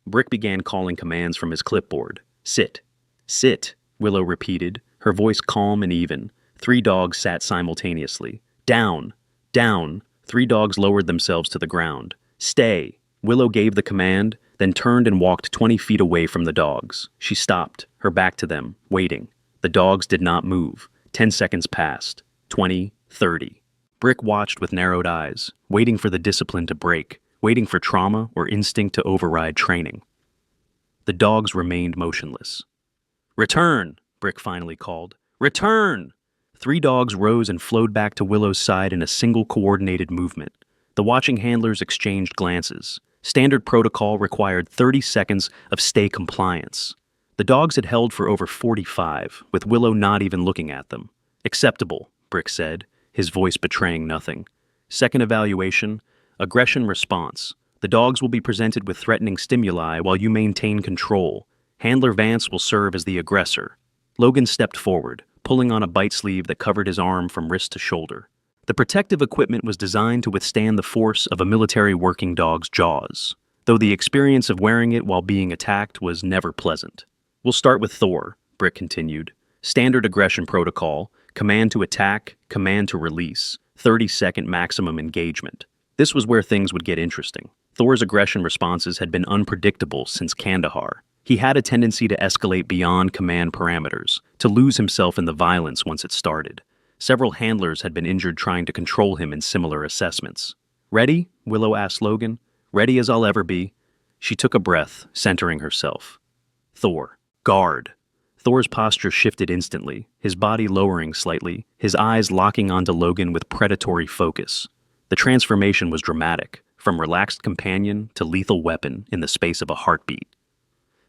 Brick began calling commands from his clipboard. Sit. Sit, Willow repeated, her voice calm and even. 3 dogs sat simultaneously. Down. Down. 3 dogs lowered themselves to the ground. Stay. Willow gave the command, then turned and walked 20 feet away from the dogs. She stopped, her back to them, waiting. The dogs did not move. 10 seconds passed. 20, 30. Brick watched with narrowed eyes, waiting for the discipline to break, waiting for trauma or instinct to override training. The dogs remained motionless. Return, Brick finally called. Return! 3 dogs rose and flowed back to Willow's side in a single coordinated movement. The watching handlers exchanged glances. Standard protocol required 30 seconds of stay compliance. The dogs had held for over 45, with Willow not even looking at them. Acceptable, Brick said, his voice betraying nothing. Second evaluation, aggression response. The dogs will be presented with threatening stimuli while you maintain control. Handler Vance will serve as the aggressor. Logan stepped forward, pulling on a bite sleeve that covered his arm from wrist to shoulder. The protective equipment was designed to withstand the force of a military working dog's jaws, though the experience of wearing it while being attacked was never pleasant. We'll start with Thor, Brick continued. Standard aggression protocol, command to attack, command to release, 30-second maximum engagement. This was where things would get interesting. Thor's aggression responses had been unpredictable since Kandahar. He had a tendency to escalate beyond command parameters, to lose himself in the violence once it started. Several handlers had been injured trying to control him in similar assessments. Ready? Willow asked Logan. Ready as I'll ever be. She took a breath, centering herself. Thor. Guard. Thor's posture shifted instantly, his body lowering slightly, his eyes locking onto Logan with predatory focus. The transformation was dramatic, from relaxed companion to lethal weapon in the space of a heartbeat.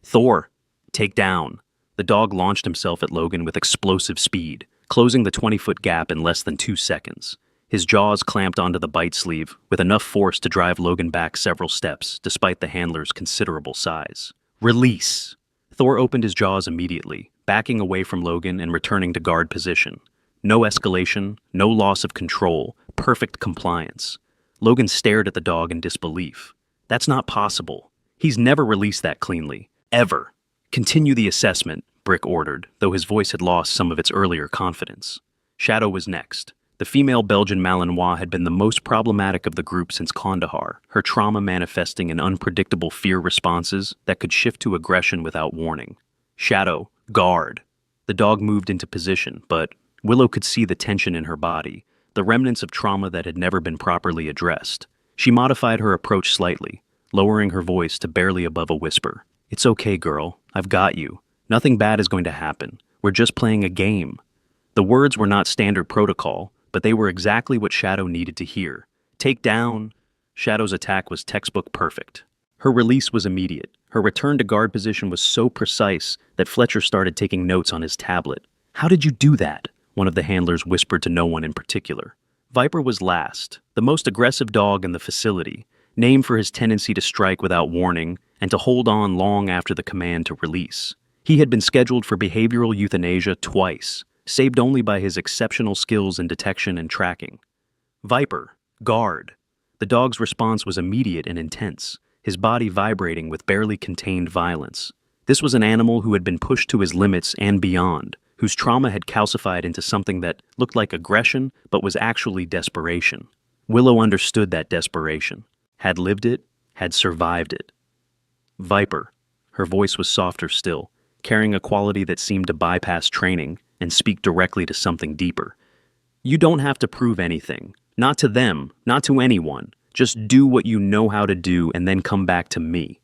Thor. Take down. The dog launched himself at Logan with explosive speed, closing the 20-foot gap in less than 2 seconds. His jaws clamped onto the bite sleeve, with enough force to drive Logan back several steps, despite the handler's considerable size. Release! Thor opened his jaws immediately, backing away from Logan and returning to guard position. No escalation, no loss of control, perfect compliance. Logan stared at the dog in disbelief. That's not possible. He's never released that cleanly. Ever. Continue the assessment, Brick ordered, though his voice had lost some of its earlier confidence. Shadow was next. The female Belgian Malinois had been the most problematic of the group since Kandahar, her trauma manifesting in unpredictable fear responses that could shift to aggression without warning. Shadow, guard. The dog moved into position, but Willow could see the tension in her body, the remnants of trauma that had never been properly addressed. She modified her approach slightly, lowering her voice to barely above a whisper. It's okay, girl. I've got you. Nothing bad is going to happen. We're just playing a game. The words were not standard protocol, but they were exactly what Shadow needed to hear. Take down. Shadow's attack was textbook perfect. Her release was immediate. Her return to guard position was so precise that Fletcher started taking notes on his tablet. How did you do that? One of the handlers whispered to no one in particular. Viper was last, the most aggressive dog in the facility, named for his tendency to strike without warning and to hold on long after the command to release. He had been scheduled for behavioral euthanasia twice, saved only by his exceptional skills in detection and tracking. Viper, guard. The dog's response was immediate and intense, his body vibrating with barely contained violence. This was an animal who had been pushed to his limits and beyond, whose trauma had calcified into something that looked like aggression but was actually desperation. Willow understood that desperation, had lived it, had survived it. Viper. Her voice was softer still, carrying a quality that seemed to bypass training and speak directly to something deeper. You don't have to prove anything. Not to them, not to anyone. Just do what you know how to do and then come back to me.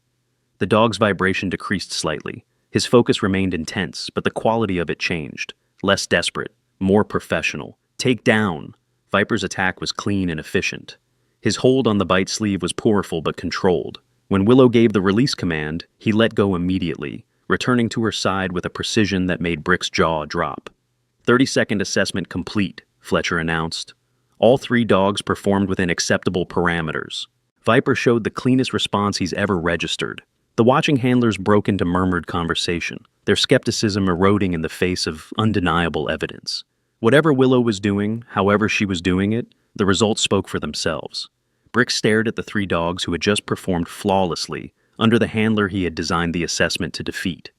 The dog's vibration decreased slightly. His focus remained intense, but the quality of it changed. Less desperate, more professional. Take down. Viper's attack was clean and efficient. His hold on the bite sleeve was powerful but controlled. When Willow gave the release command, he let go immediately, returning to her side with a precision that made Brick's jaw drop. 30-second assessment complete, Fletcher announced. All 3 dogs performed within acceptable parameters. Viper showed the cleanest response he's ever registered. The watching handlers broke into murmured conversation, their skepticism eroding in the face of undeniable evidence. Whatever Willow was doing, however she was doing it, the results spoke for themselves. Brick stared at the 3 dogs who had just performed flawlessly, under the handler he had designed the assessment to defeat.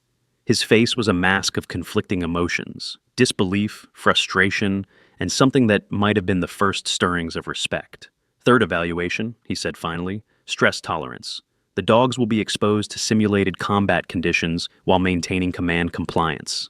His face was a mask of conflicting emotions, disbelief, frustration, and something that might have been the first stirrings of respect. Third evaluation, he said finally, stress tolerance. The dogs will be exposed to simulated combat conditions while maintaining command compliance.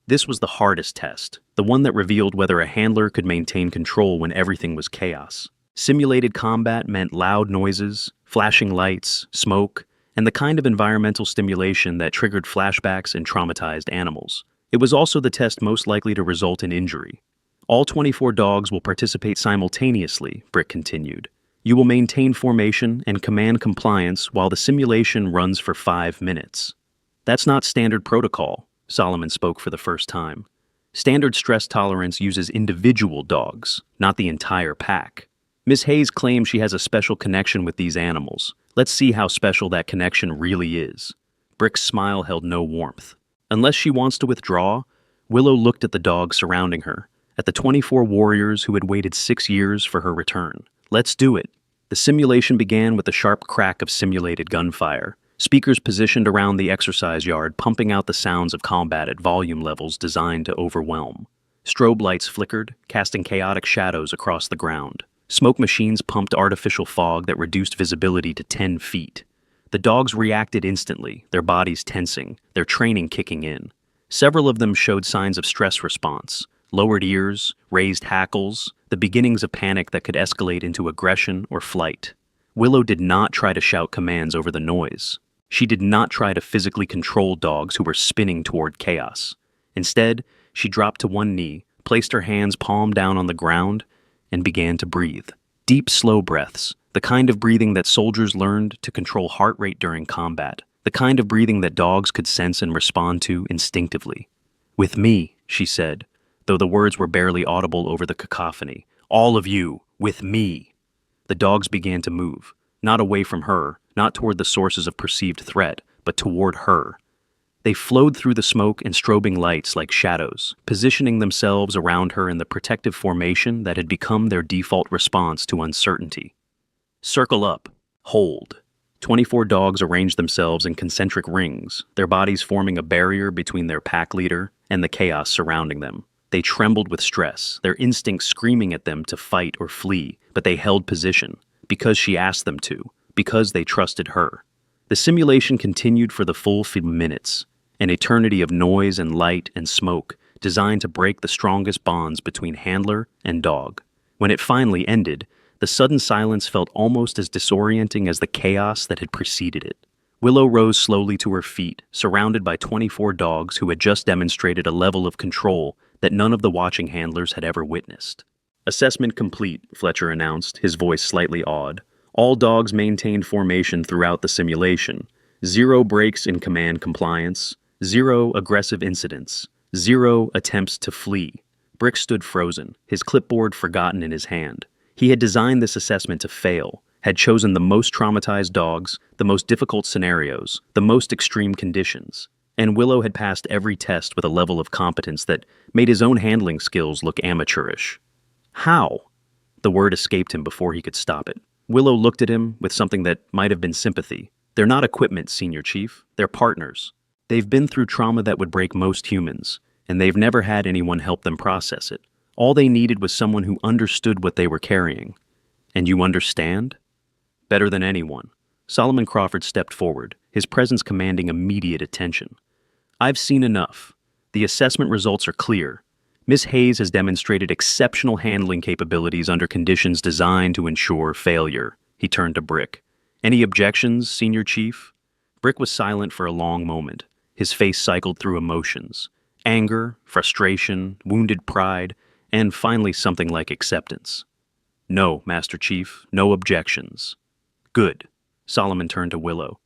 This was the hardest test, the one that revealed whether a handler could maintain control when everything was chaos. Simulated combat meant loud noises, flashing lights, smoke, and the kind of environmental stimulation that triggered flashbacks in traumatized animals. It was also the test most likely to result in injury. All 24 dogs will participate simultaneously, Brick continued. You will maintain formation and command compliance while the simulation runs for 5 minutes. That's not standard protocol, Solomon spoke for the first time. Standard stress tolerance uses individual dogs, not the entire pack. Miss Hayes claims she has a special connection with these animals. Let's see how special that connection really is. Brick's smile held no warmth. Unless she wants to withdraw, Willow looked at the dogs surrounding her, at the 24 warriors who had waited 6 years for her return. Let's do it. The simulation began with the sharp crack of simulated gunfire. Speakers positioned around the exercise yard pumping out the sounds of combat at volume levels designed to overwhelm. Strobe lights flickered, casting chaotic shadows across the ground. Smoke machines pumped artificial fog that reduced visibility to 10 feet. The dogs reacted instantly, their bodies tensing, their training kicking in. Several of them showed signs of stress response, lowered ears, raised hackles, the beginnings of panic that could escalate into aggression or flight. Willow did not try to shout commands over the noise. She did not try to physically control dogs who were spinning toward chaos. Instead, she dropped to one knee, placed her hands palm down on the ground, and began to breathe. Deep, slow breaths, the kind of breathing that soldiers learned to control heart rate during combat, the kind of breathing that dogs could sense and respond to instinctively. "With me," she said, though the words were barely audible over the cacophony. "All of you, with me." The dogs began to move, not away from her, not toward the sources of perceived threat, but toward her. They flowed through the smoke and strobing lights like shadows, positioning themselves around her in the protective formation that had become their default response to uncertainty. Circle up. Hold. 24 dogs arranged themselves in concentric rings, their bodies forming a barrier between their pack leader and the chaos surrounding them. They trembled with stress, their instincts screaming at them to fight or flee, but they held position, because she asked them to, because they trusted her. The simulation continued for the full 5 minutes, an eternity of noise and light and smoke designed to break the strongest bonds between handler and dog. When it finally ended, the sudden silence felt almost as disorienting as the chaos that had preceded it. Willow rose slowly to her feet, surrounded by 24 dogs who had just demonstrated a level of control that none of the watching handlers had ever witnessed. "Assessment complete," Fletcher announced, his voice slightly awed. "All dogs maintained formation throughout the simulation. 0 breaks in command compliance. 0 aggressive incidents. 0 attempts to flee." Brick stood frozen, his clipboard forgotten in his hand. He had designed this assessment to fail, had chosen the most traumatized dogs, the most difficult scenarios, the most extreme conditions. And Willow had passed every test with a level of competence that made his own handling skills look amateurish. How? The word escaped him before he could stop it. Willow looked at him with something that might have been sympathy. "They're not equipment, Senior Chief. They're partners. They've been through trauma that would break most humans, and they've never had anyone help them process it. All they needed was someone who understood what they were carrying. And you understand?" "Better than anyone." Solomon Crawford stepped forward, his presence commanding immediate attention. "I've seen enough. The assessment results are clear. Miss Hayes has demonstrated exceptional handling capabilities under conditions designed to ensure failure." He turned to Brick. "Any objections, Senior Chief?" Brick was silent for a long moment. His face cycled through emotions. Anger, frustration, wounded pride, and finally something like acceptance. "No, Master Chief, no objections." "Good." Solomon turned to Willow.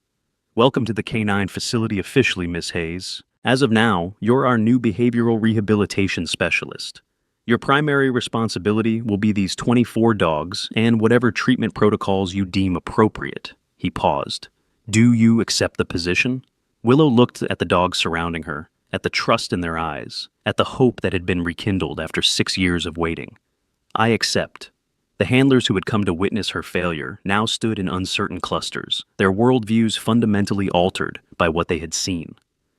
"Welcome to the K9 facility officially, Miss Hayes. As of now, you're our new behavioral rehabilitation specialist. Your primary responsibility will be these 24 dogs and whatever treatment protocols you deem appropriate." He paused. "Do you accept the position?" Willow looked at the dogs surrounding her, at the trust in their eyes, at the hope that had been rekindled after 6 years of waiting. "I accept." The handlers who had come to witness her failure now stood in uncertain clusters, their worldviews fundamentally altered by what they had seen.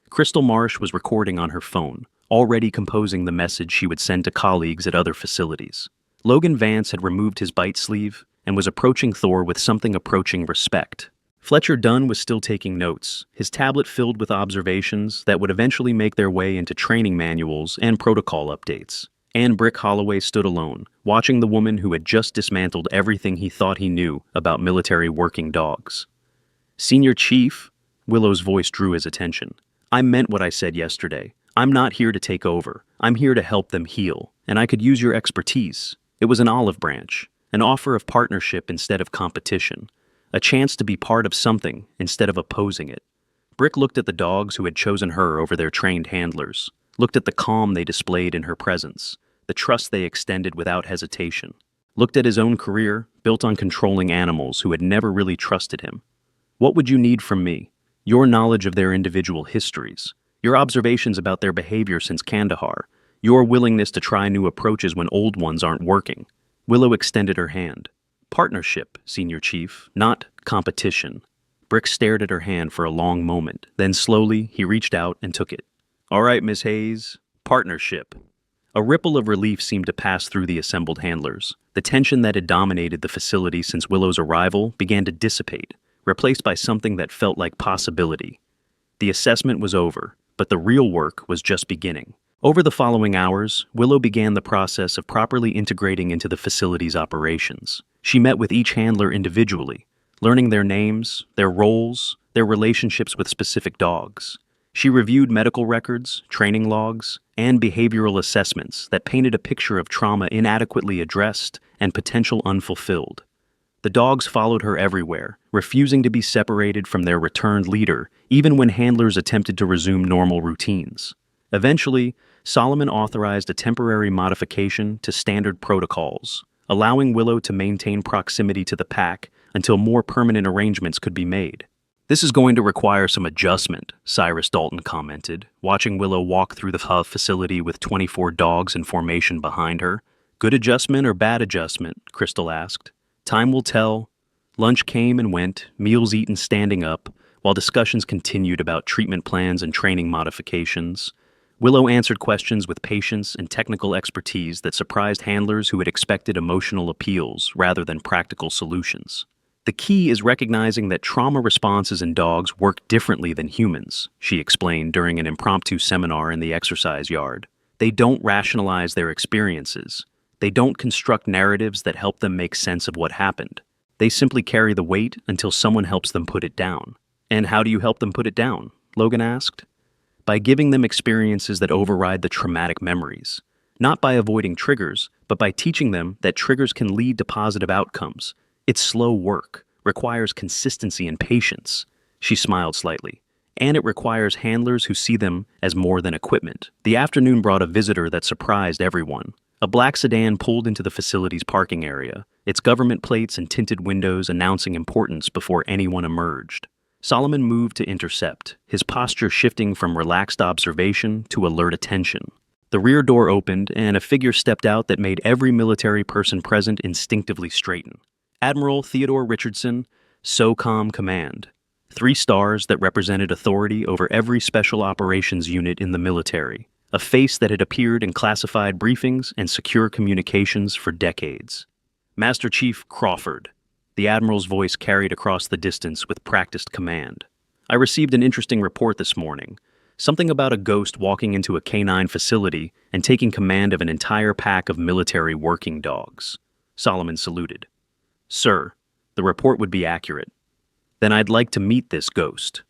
Crystal Marsh was recording on her phone, already composing the message she would send to colleagues at other facilities. Logan Vance had removed his bite sleeve and was approaching Thor with something approaching respect. Fletcher Dunn was still taking notes, his tablet filled with observations that would eventually make their way into training manuals and protocol updates. Anne Brick Holloway stood alone, watching the woman who had just dismantled everything he thought he knew about military working dogs. Senior Chief, Willow's voice drew his attention. I meant what I said yesterday. I'm not here to take over. I'm here to help them heal, and I could use your expertise. It was an olive branch, an offer of partnership instead of competition, a chance to be part of something instead of opposing it. Brick looked at the dogs who had chosen her over their trained handlers, looked at the calm they displayed in her presence, the trust they extended without hesitation, looked at his own career, built on controlling animals who had never really trusted him. What would you need from me? Your knowledge of their individual histories, your observations about their behavior since Kandahar, your willingness to try new approaches when old ones aren't working. Willow extended her hand. Partnership, Senior Chief, not competition. Brick stared at her hand for a long moment, then slowly he reached out and took it. All right, Miss Hayes, partnership. A ripple of relief seemed to pass through the assembled handlers. The tension that had dominated the facility since Willow's arrival began to dissipate, replaced by something that felt like possibility. The assessment was over, but the real work was just beginning. Over the following hours, Willow began the process of properly integrating into the facility's operations. She met with each handler individually, learning their names, their roles, their relationships with specific dogs. She reviewed medical records, training logs, and behavioral assessments that painted a picture of trauma inadequately addressed and potential unfulfilled. The dogs followed her everywhere, refusing to be separated from their returned leader, even when handlers attempted to resume normal routines. Eventually, Solomon authorized a temporary modification to standard protocols, allowing Willow to maintain proximity to the pack until more permanent arrangements could be made. This is going to require some adjustment, Cyrus Dalton commented, watching Willow walk through the facility with 24 dogs in formation behind her. Good adjustment or bad adjustment? Crystal asked. Time will tell. Lunch came and went, meals eaten standing up, while discussions continued about treatment plans and training modifications. Willow answered questions with patience and technical expertise that surprised handlers who had expected emotional appeals rather than practical solutions. The key is recognizing that trauma responses in dogs work differently than humans, she explained during an impromptu seminar in the exercise yard. They don't rationalize their experiences. They don't construct narratives that help them make sense of what happened. They simply carry the weight until someone helps them put it down. And how do you help them put it down? Logan asked. By giving them experiences that override the traumatic memories. Not by avoiding triggers, but by teaching them that triggers can lead to positive outcomes. It's slow work, requires consistency and patience. She smiled slightly. And it requires handlers who see them as more than equipment. The afternoon brought a visitor that surprised everyone. A black sedan pulled into the facility's parking area, its government plates and tinted windows announcing importance before anyone emerged. Solomon moved to intercept, his posture shifting from relaxed observation to alert attention. The rear door opened, and a figure stepped out that made every military person present instinctively straighten. Admiral Theodore Richardson, SOCOM Command. 3 stars that represented authority over every special operations unit in the military. A face that had appeared in classified briefings and secure communications for decades. Master Chief Crawford. The Admiral's voice carried across the distance with practiced command. I received an interesting report this morning. Something about a ghost walking into a canine facility and taking command of an entire pack of military working dogs. Solomon saluted. Sir, the report would be accurate. Then I'd like to meet this ghost.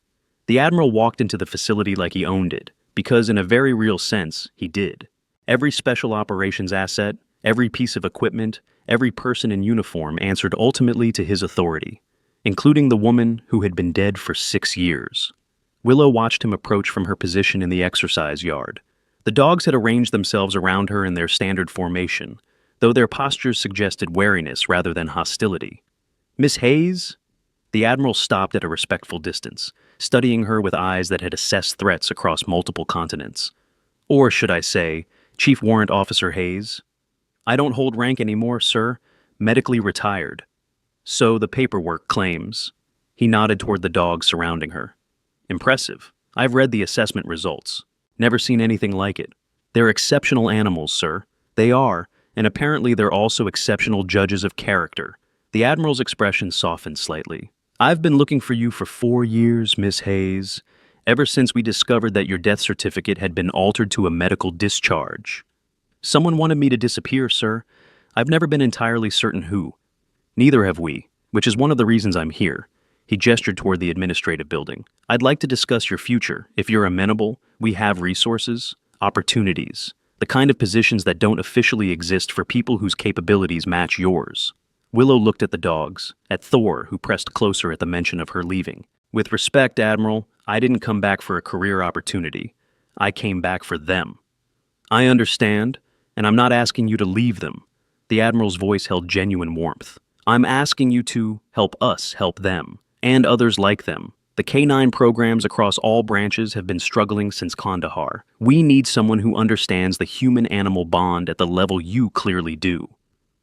The Admiral walked into the facility like he owned it, because in a very real sense, he did. Every special operations asset, every piece of equipment, every person in uniform answered ultimately to his authority, including the woman who had been dead for 6 years. Willow watched him approach from her position in the exercise yard. The dogs had arranged themselves around her in their standard formation, though their postures suggested wariness rather than hostility. Miss Hayes? The Admiral stopped at a respectful distance, studying her with eyes that had assessed threats across multiple continents. Or should I say, Chief Warrant Officer Hayes? I don't hold rank anymore, sir, medically retired. So the paperwork claims. He nodded toward the dogs surrounding her. Impressive. I've read the assessment results. Never seen anything like it. They're exceptional animals, sir. They are, and apparently they're also exceptional judges of character. The Admiral's expression softened slightly. I've been looking for you for 4 years, Miss Hayes, ever since we discovered that your death certificate had been altered to a medical discharge. Someone wanted me to disappear, sir. I've never been entirely certain who. Neither have we, which is one of the reasons I'm here. He gestured toward the administrative building. I'd like to discuss your future. If you're amenable, we have resources, opportunities, the kind of positions that don't officially exist for people whose capabilities match yours. Willow looked at the dogs, at Thor, who pressed closer at the mention of her leaving. With respect, Admiral, I didn't come back for a career opportunity. I came back for them. I understand, and I'm not asking you to leave them. The Admiral's voice held genuine warmth. I'm asking you to help us help them, and others like them. The K9 programs across all branches have been struggling since Kandahar. We need someone who understands the human-animal bond at the level you clearly do.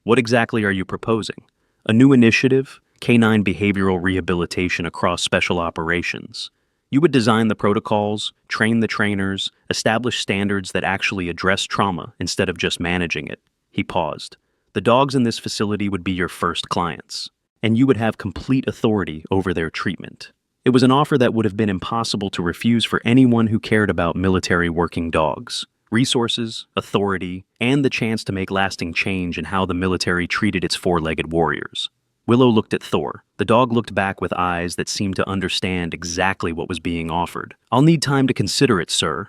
What exactly are you proposing? A new initiative? K9 behavioral rehabilitation across special operations. You would design the protocols, train the trainers, establish standards that actually address trauma instead of just managing it. He paused. The dogs in this facility would be your first clients, and you would have complete authority over their treatment. It was an offer that would have been impossible to refuse for anyone who cared about military working dogs. Resources, authority, and the chance to make lasting change in how the military treated its four-legged warriors. Willow looked at Thor. The dog looked back with eyes that seemed to understand exactly what was being offered. I'll need time to consider it, sir.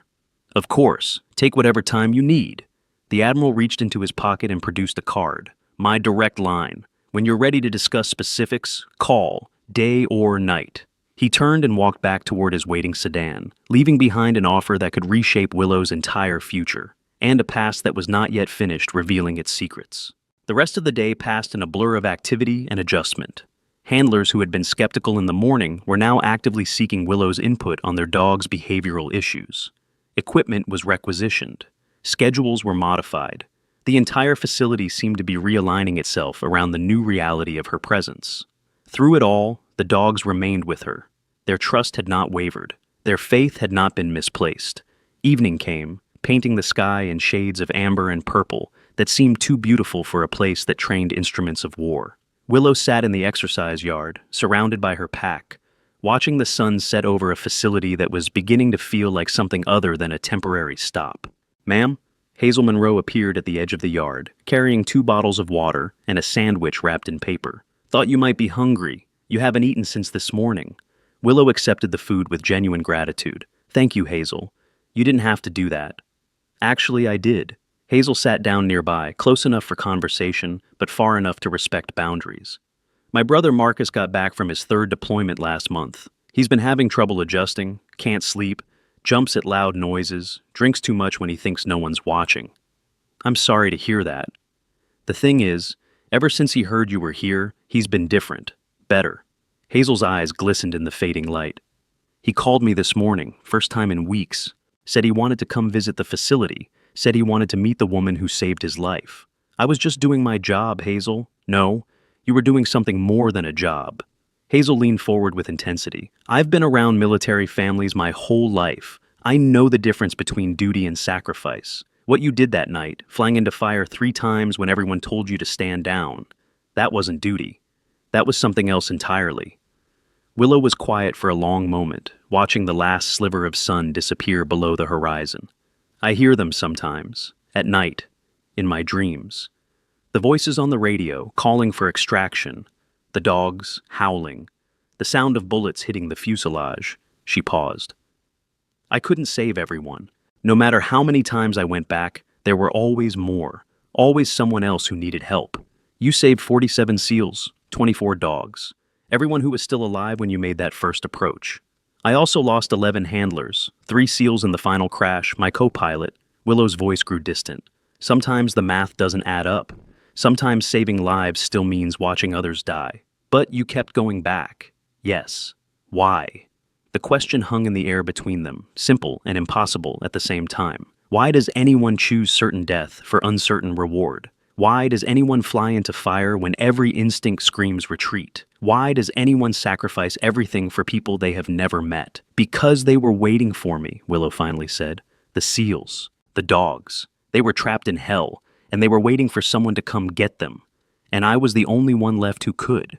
Of course. Take whatever time you need. The Admiral reached into his pocket and produced a card. My direct line. When you're ready to discuss specifics, call, day or night. He turned and walked back toward his waiting sedan, leaving behind an offer that could reshape Willow's entire future, and a past that was not yet finished revealing its secrets. The rest of the day passed in a blur of activity and adjustment. Handlers who had been skeptical in the morning were now actively seeking Willow's input on their dog's behavioral issues. Equipment was requisitioned. Schedules were modified. The entire facility seemed to be realigning itself around the new reality of her presence. Through it all, the dogs remained with her. Their trust had not wavered. Their faith had not been misplaced. Evening came, painting the sky in shades of amber and purple that seemed too beautiful for a place that trained instruments of war. Willow sat in the exercise yard, surrounded by her pack, watching the sun set over a facility that was beginning to feel like something other than a temporary stop. Ma'am? Hazel Monroe appeared at the edge of the yard, carrying 2 bottles of water and a sandwich wrapped in paper. Thought you might be hungry. You haven't eaten since this morning. Willow accepted the food with genuine gratitude. Thank you, Hazel. You didn't have to do that. Actually, I did. Hazel sat down nearby, close enough for conversation, but far enough to respect boundaries. My brother Marcus got back from his 3rd deployment last month. He's been having trouble adjusting, can't sleep, jumps at loud noises, drinks too much when he thinks no one's watching. I'm sorry to hear that. The thing is, ever since he heard you were here, he's been different, better. Hazel's eyes glistened in the fading light. He called me this morning, first time in weeks, said he wanted to come visit the facility, said he wanted to meet the woman who saved his life. I was just doing my job, Hazel. No, you were doing something more than a job. Hazel leaned forward with intensity. I've been around military families my whole life. I know the difference between duty and sacrifice. What you did that night, flying into fire 3 times when everyone told you to stand down, that wasn't duty. That was something else entirely. Willow was quiet for a long moment, watching the last sliver of sun disappear below the horizon. I hear them sometimes, at night, in my dreams. The voices on the radio, calling for extraction, the dogs, howling, the sound of bullets hitting the fuselage. She paused. I couldn't save everyone. No matter how many times I went back, there were always more, always someone else who needed help. You saved 47 SEALs, 24 dogs, everyone who was still alive when you made that first approach. I also lost 11 handlers, 3 SEALs in the final crash, my co-pilot. Willow's voice grew distant. Sometimes the math doesn't add up. Sometimes saving lives still means watching others die. But you kept going back. Yes. Why? The question hung in the air between them, simple and impossible at the same time. Why does anyone choose certain death for uncertain reward? Why does anyone fly into fire when every instinct screams retreat? Why does anyone sacrifice everything for people they have never met? Because they were waiting for me, Willow finally said. The seals, the dogs. They were trapped in hell, and they were waiting for someone to come get them. And I was the only one left who could.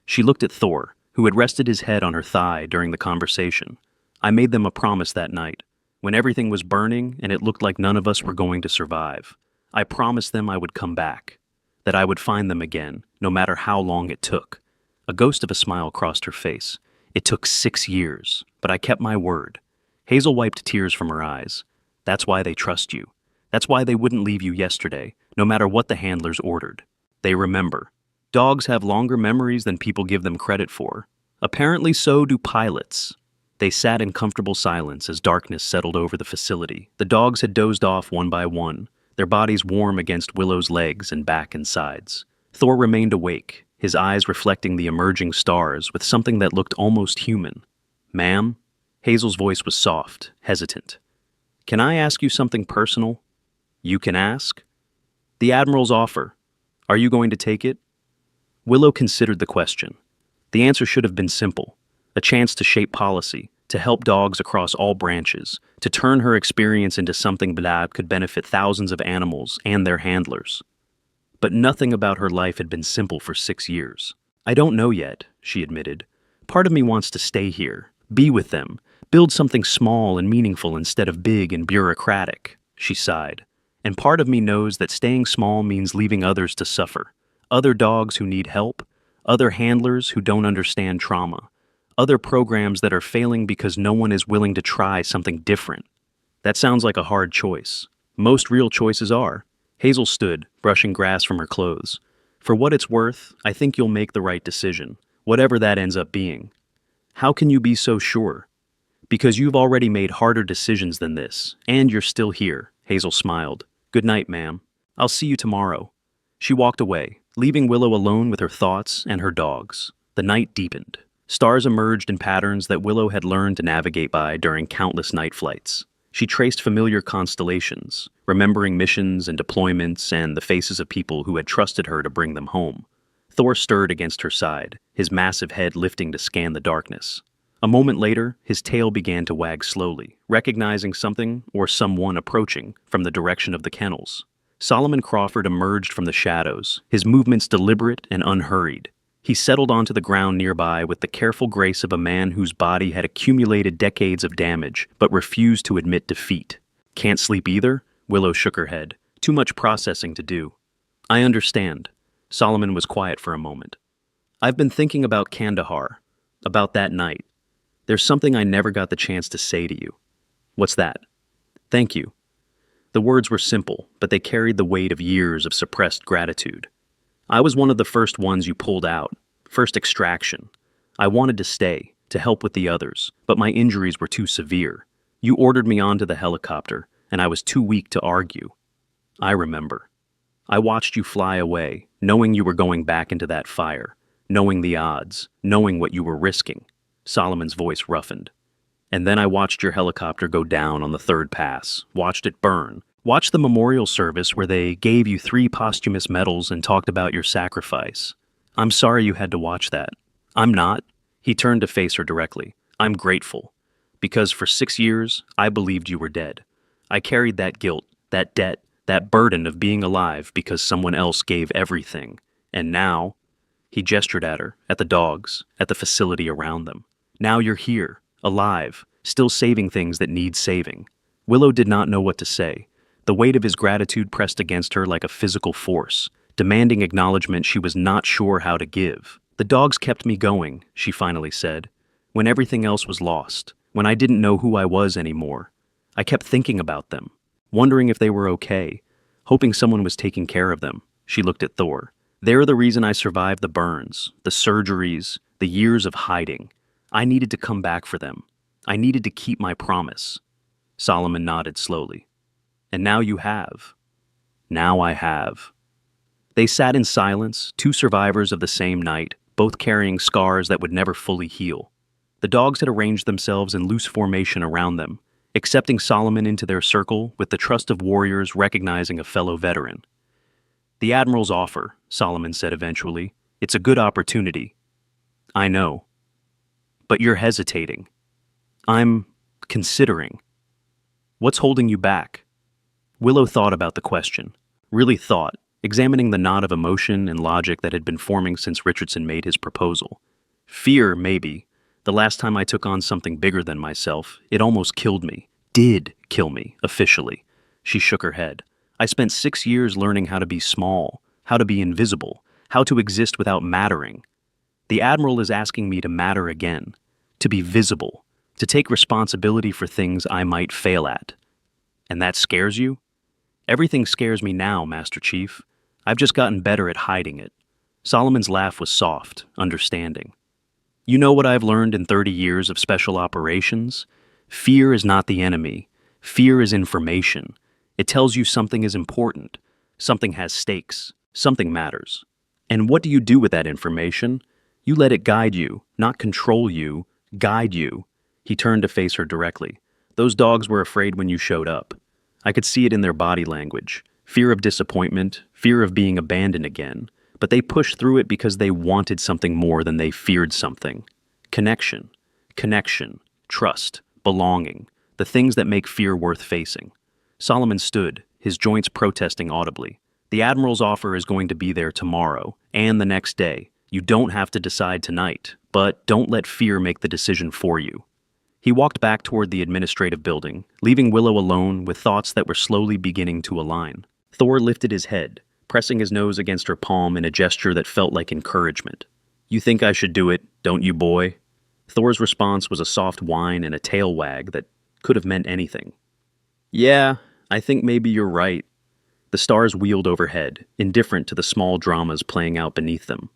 She looked at Thor, who had rested his head on her thigh during the conversation. I made them a promise that night, when everything was burning and it looked like none of us were going to survive. I promised them I would come back, that I would find them again, no matter how long it took. A ghost of a smile crossed her face. It took 6 years, but I kept my word. Hazel wiped tears from her eyes. That's why they trust you. That's why they wouldn't leave you yesterday, no matter what the handlers ordered. They remember. Dogs have longer memories than people give them credit for. Apparently so do pilots. They sat in comfortable silence as darkness settled over the facility. The dogs had dozed off one by one, their bodies warm against Willow's legs and back and sides. Thor remained awake, his eyes reflecting the emerging stars with something that looked almost human. Ma'am? Hazel's voice was soft, hesitant. Can I ask you something personal? You can ask? The Admiral's offer. Are you going to take it? Willow considered the question. The answer should have been simple. A chance to shape policy, to help dogs across all branches, to turn her experience into something that could benefit thousands of animals and their handlers. But nothing about her life had been simple for 6 years. I don't know yet, she admitted. Part of me wants to stay here, be with them, build something small and meaningful instead of big and bureaucratic, she sighed. And part of me knows that staying small means leaving others to suffer. Other dogs who need help, other handlers who don't understand trauma, other programs that are failing because no one is willing to try something different. That sounds like a hard choice. Most real choices are. Hazel stood, brushing grass from her clothes. For what it's worth, I think you'll make the right decision, whatever that ends up being. How can you be so sure? Because you've already made harder decisions than this, and you're still here, Hazel smiled. Good night, ma'am. I'll see you tomorrow. She walked away, leaving Willow alone with her thoughts and her dogs. The night deepened. Stars emerged in patterns that Willow had learned to navigate by during countless night flights. She traced familiar constellations, remembering missions and deployments and the faces of people who had trusted her to bring them home. Thor stirred against her side, his massive head lifting to scan the darkness. A moment later, his tail began to wag slowly, recognizing something or someone approaching from the direction of the kennels. Solomon Crawford emerged from the shadows, his movements deliberate and unhurried. He settled onto the ground nearby with the careful grace of a man whose body had accumulated decades of damage but refused to admit defeat. Can't sleep either? Willow shook her head. Too much processing to do. I understand. Solomon was quiet for a moment. I've been thinking about Kandahar, about that night. There's something I never got the chance to say to you. What's that? Thank you. The words were simple, but they carried the weight of years of suppressed gratitude. I was one of the first ones you pulled out, first extraction. I wanted to stay, to help with the others, but my injuries were too severe. You ordered me onto the helicopter, and I was too weak to argue. I remember. I watched you fly away, knowing you were going back into that fire, knowing the odds, knowing what you were risking. Solomon's voice roughened. And then I watched your helicopter go down on the third pass, watched it burn, watched the memorial service where they gave you 3 posthumous medals and talked about your sacrifice. I'm sorry you had to watch that. I'm not. He turned to face her directly. I'm grateful. Because for 6 years, I believed you were dead. I carried that guilt, that debt, that burden of being alive because someone else gave everything. And now, he gestured at her, at the dogs, at the facility around them. Now you're here, alive, still saving things that need saving. Willow did not know what to say. The weight of his gratitude pressed against her like a physical force, demanding acknowledgement she was not sure how to give. The dogs kept me going, she finally said, when everything else was lost, when I didn't know who I was anymore. I kept thinking about them, wondering if they were okay, hoping someone was taking care of them. She looked at Thor. They're the reason I survived the burns, the surgeries, the years of hiding. I needed to come back for them. I needed to keep my promise. Solomon nodded slowly. And now you have. Now I have. They sat in silence, 2 survivors of the same night, both carrying scars that would never fully heal. The dogs had arranged themselves in loose formation around them, accepting Solomon into their circle with the trust of warriors recognizing a fellow veteran. The Admiral's offer, Solomon said eventually. It's a good opportunity. I know. But you're hesitating. I'm considering. What's holding you back? Willow thought about the question. Really thought, examining the knot of emotion and logic that had been forming since Richardson made his proposal. Fear, maybe. The last time I took on something bigger than myself, it almost killed me. Did kill me, officially. She shook her head. I spent 6 years learning how to be small, how to be invisible, how to exist without mattering. The Admiral is asking me to matter again, to be visible, to take responsibility for things I might fail at. And that scares you? Everything scares me now, Master Chief. I've just gotten better at hiding it. Solomon's laugh was soft, understanding. You know what I've learned in 30 years of special operations? Fear is not the enemy. Fear is information. It tells you something is important, something has stakes, something matters. And what do you do with that information? You let it guide you, not control you, guide you. He turned to face her directly. Those dogs were afraid when you showed up. I could see it in their body language. Fear of disappointment, fear of being abandoned again. But they pushed through it because they wanted something more than they feared something. Connection, trust, belonging, the things that make fear worth facing. Solomon stood, his joints protesting audibly. The Admiral's offer is going to be there tomorrow, and the next day. You don't have to decide tonight, but don't let fear make the decision for you. He walked back toward the administrative building, leaving Willow alone with thoughts that were slowly beginning to align. Thor lifted his head, pressing his nose against her palm in a gesture that felt like encouragement. You think I should do it, don't you, boy? Thor's response was a soft whine and a tail wag that could have meant anything. Yeah, I think maybe you're right. The stars wheeled overhead, indifferent to the small dramas playing out beneath them.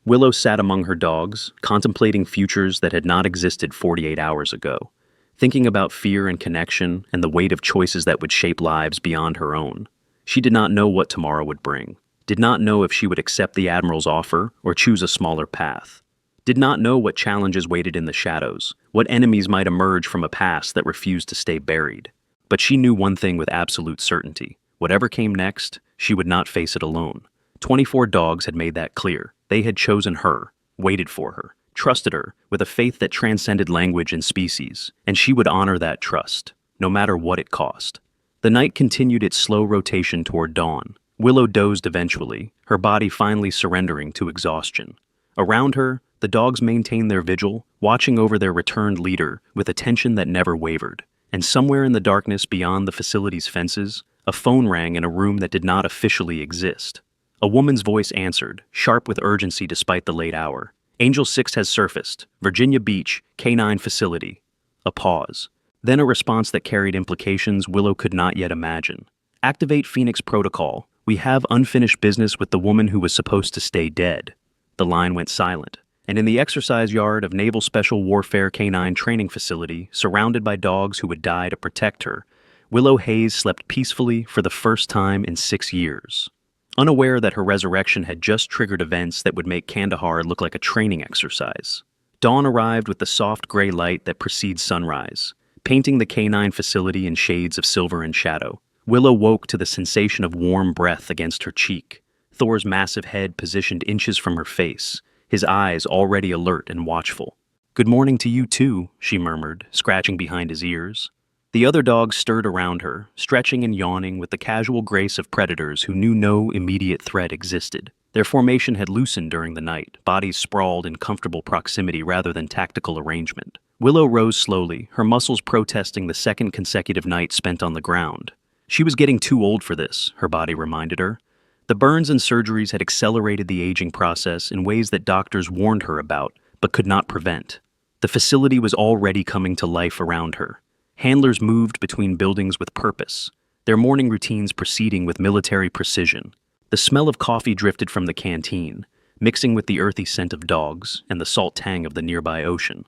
Willow sat among her dogs, contemplating futures that had not existed 48 hours ago, thinking about fear and connection and the weight of choices that would shape lives beyond her own. She did not know what tomorrow would bring, did not know if she would accept the Admiral's offer or choose a smaller path, did not know what challenges waited in the shadows, what enemies might emerge from a past that refused to stay buried. But she knew one thing with absolute certainty. Whatever came next, she would not face it alone. 24 dogs had made that clear. They had chosen her, waited for her, trusted her with a faith that transcended language and species, and she would honor that trust, no matter what it cost. The night continued its slow rotation toward dawn. Willow dozed eventually, her body finally surrendering to exhaustion. Around her, the dogs maintained their vigil, watching over their returned leader with attention that never wavered. And somewhere in the darkness beyond the facility's fences, a phone rang in a room that did not officially exist. A woman's voice answered, sharp with urgency despite the late hour. Angel 6 has surfaced. Virginia Beach, K9 facility. A pause. Then a response that carried implications Willow could not yet imagine. Activate Phoenix Protocol. We have unfinished business with the woman who was supposed to stay dead. The line went silent, and in the exercise yard of Naval Special Warfare K9 training facility, surrounded by dogs who would die to protect her, Willow Hayes slept peacefully for the first time in 6 years. Unaware that her resurrection had just triggered events that would make Kandahar look like a training exercise. Dawn arrived with the soft gray light that precedes sunrise, painting the K9 facility in shades of silver and shadow. Willow woke to the sensation of warm breath against her cheek, Thor's massive head positioned inches from her face, his eyes already alert and watchful. "Good morning to you too," she murmured, scratching behind his ears. The other dogs stirred around her, stretching and yawning with the casual grace of predators who knew no immediate threat existed. Their formation had loosened during the night, bodies sprawled in comfortable proximity rather than tactical arrangement. Willow rose slowly, her muscles protesting the second consecutive night spent on the ground. She was getting too old for this, her body reminded her. The burns and surgeries had accelerated the aging process in ways that doctors warned her about, but could not prevent. The facility was already coming to life around her. Handlers moved between buildings with purpose, their morning routines proceeding with military precision. The smell of coffee drifted from the canteen, mixing with the earthy scent of dogs and the salt tang of the nearby ocean.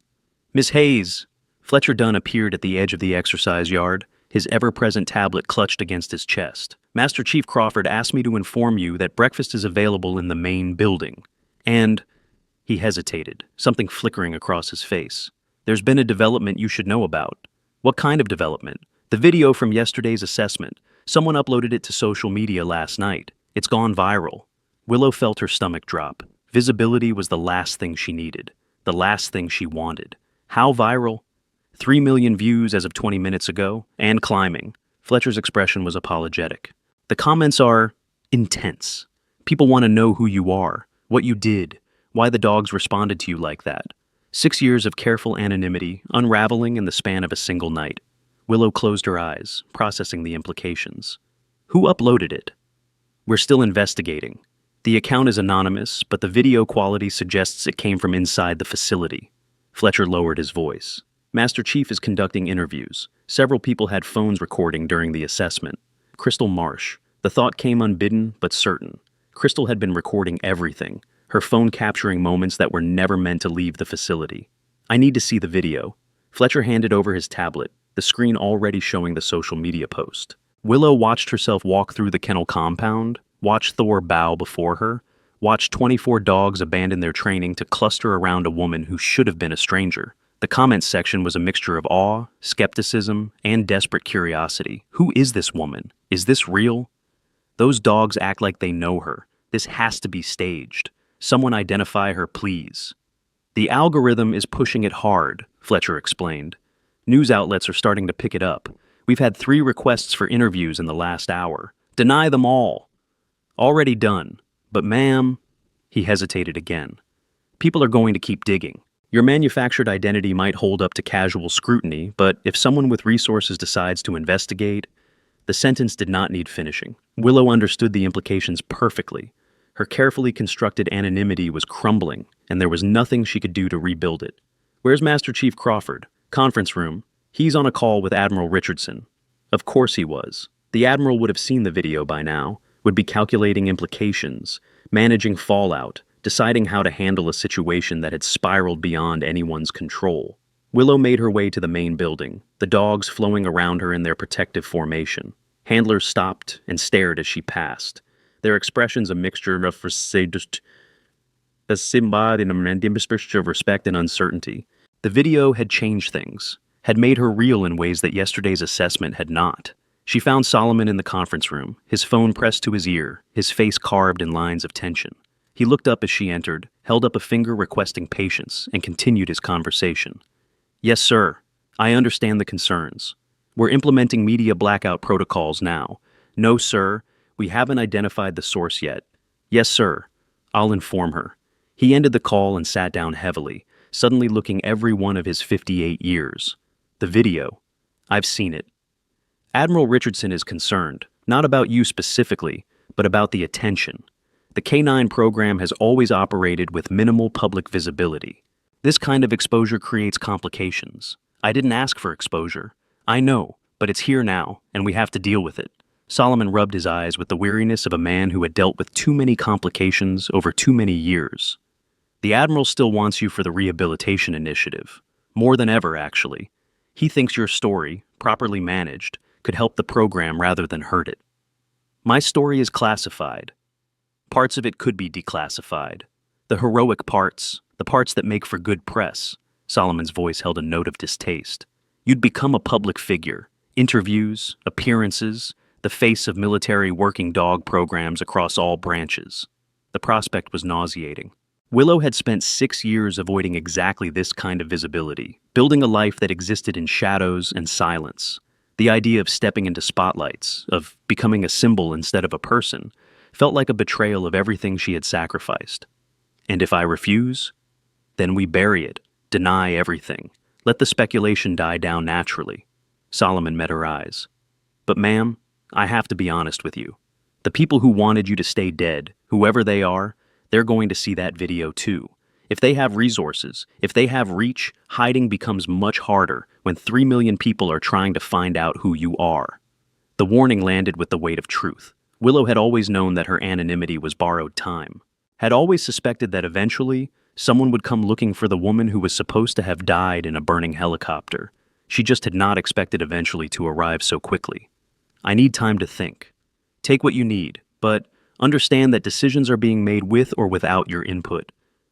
"Miss Hayes!" Fletcher Dunn appeared at the edge of the exercise yard, his ever-present tablet clutched against his chest. "Master Chief Crawford asked me to inform you that breakfast is available in the main building. And—" He hesitated, something flickering across his face. "There's been a development you should know about." "What kind of development?" "The video from yesterday's assessment. Someone uploaded it to social media last night. It's gone viral. Willow felt her stomach drop. Visibility was the last thing she needed, the last thing she wanted. How viral? 3 million views as of 20 minutes ago, and climbing. Fletcher's expression was apologetic. The comments are intense. People want to know who you are, what you did, why the dogs responded to you like that. 6 years of careful anonymity, unraveling in the span of a single night. Willow closed her eyes, processing the implications. Who uploaded it? We're still investigating. The account is anonymous, but the video quality suggests it came from inside the facility. Fletcher lowered his voice. Master Chief is conducting interviews. Several people had phones recording during the assessment. Crystal Marsh. The thought came unbidden, but certain. Crystal had been recording everything, her phone capturing moments that were never meant to leave the facility. I need to see the video. Fletcher handed over his tablet, the screen already showing the social media post. Willow watched herself walk through the kennel compound, watched Thor bow before her, watched 24 dogs abandon their training to cluster around a woman who should have been a stranger. The comments section was a mixture of awe, skepticism, and desperate curiosity. Who is this woman? Is this real? Those dogs act like they know her. This has to be staged. Someone identify her, please. The algorithm is pushing it hard, Fletcher explained. News outlets are starting to pick it up. We've had 3 requests for interviews in the last hour. Deny them all. Already done. But ma'am, he hesitated again. People are going to keep digging. Your manufactured identity might hold up to casual scrutiny, but if someone with resources decides to investigate, the sentence did not need finishing. Willow understood the implications perfectly. Her carefully constructed anonymity was crumbling, and there was nothing she could do to rebuild it. Where's Master Chief Crawford? Conference room. He's on a call with Admiral Richardson. Of course he was. The Admiral would have seen the video by now, would be calculating implications, managing fallout, deciding how to handle a situation that had spiraled beyond anyone's control. Willow made her way to the main building, the dogs flowing around her in their protective formation. Handlers stopped and stared as she passed, their expressions a mixture of respect and uncertainty. The video had changed things, had made her real in ways that yesterday's assessment had not. She found Solomon in the conference room, his phone pressed to his ear, his face carved in lines of tension. He looked up as she entered, held up a finger requesting patience, and continued his conversation. Yes, sir. I understand the concerns. We're implementing media blackout protocols now. No, sir. We haven't identified the source yet. Yes, sir. I'll inform her. He ended the call and sat down heavily, suddenly looking every one of his 58 years. The video. I've seen it. Admiral Richardson is concerned, not about you specifically, but about the attention. The K9 program has always operated with minimal public visibility. This kind of exposure creates complications. I didn't ask for exposure. I know, but it's here now, and we have to deal with it. Solomon rubbed his eyes with the weariness of a man who had dealt with too many complications over too many years. The Admiral still wants you for the rehabilitation initiative. More than ever, actually. He thinks your story, properly managed, could help the program rather than hurt it. My story is classified. Parts of it could be declassified. The heroic parts, the parts that make for good press. Solomon's voice held a note of distaste. You'd become a public figure. Interviews, appearances, the face of military working dog programs across all branches. The prospect was nauseating. Willow had spent 6 years avoiding exactly this kind of visibility, building a life that existed in shadows and silence. The idea of stepping into spotlights, of becoming a symbol instead of a person, felt like a betrayal of everything she had sacrificed. And if I refuse, then we bury it, deny everything, let the speculation die down naturally. Solomon met her eyes. But ma'am, I have to be honest with you. The people who wanted you to stay dead, whoever they are, they're going to see that video too. If they have resources, if they have reach, hiding becomes much harder when 3 million people are trying to find out who you are. The warning landed with the weight of truth. Willow had always known that her anonymity was borrowed time, had always suspected that eventually someone would come looking for the woman who was supposed to have died in a burning helicopter. She just had not expected eventually to arrive so quickly. I need time to think. Take what you need, but understand that decisions are being made with or without your input.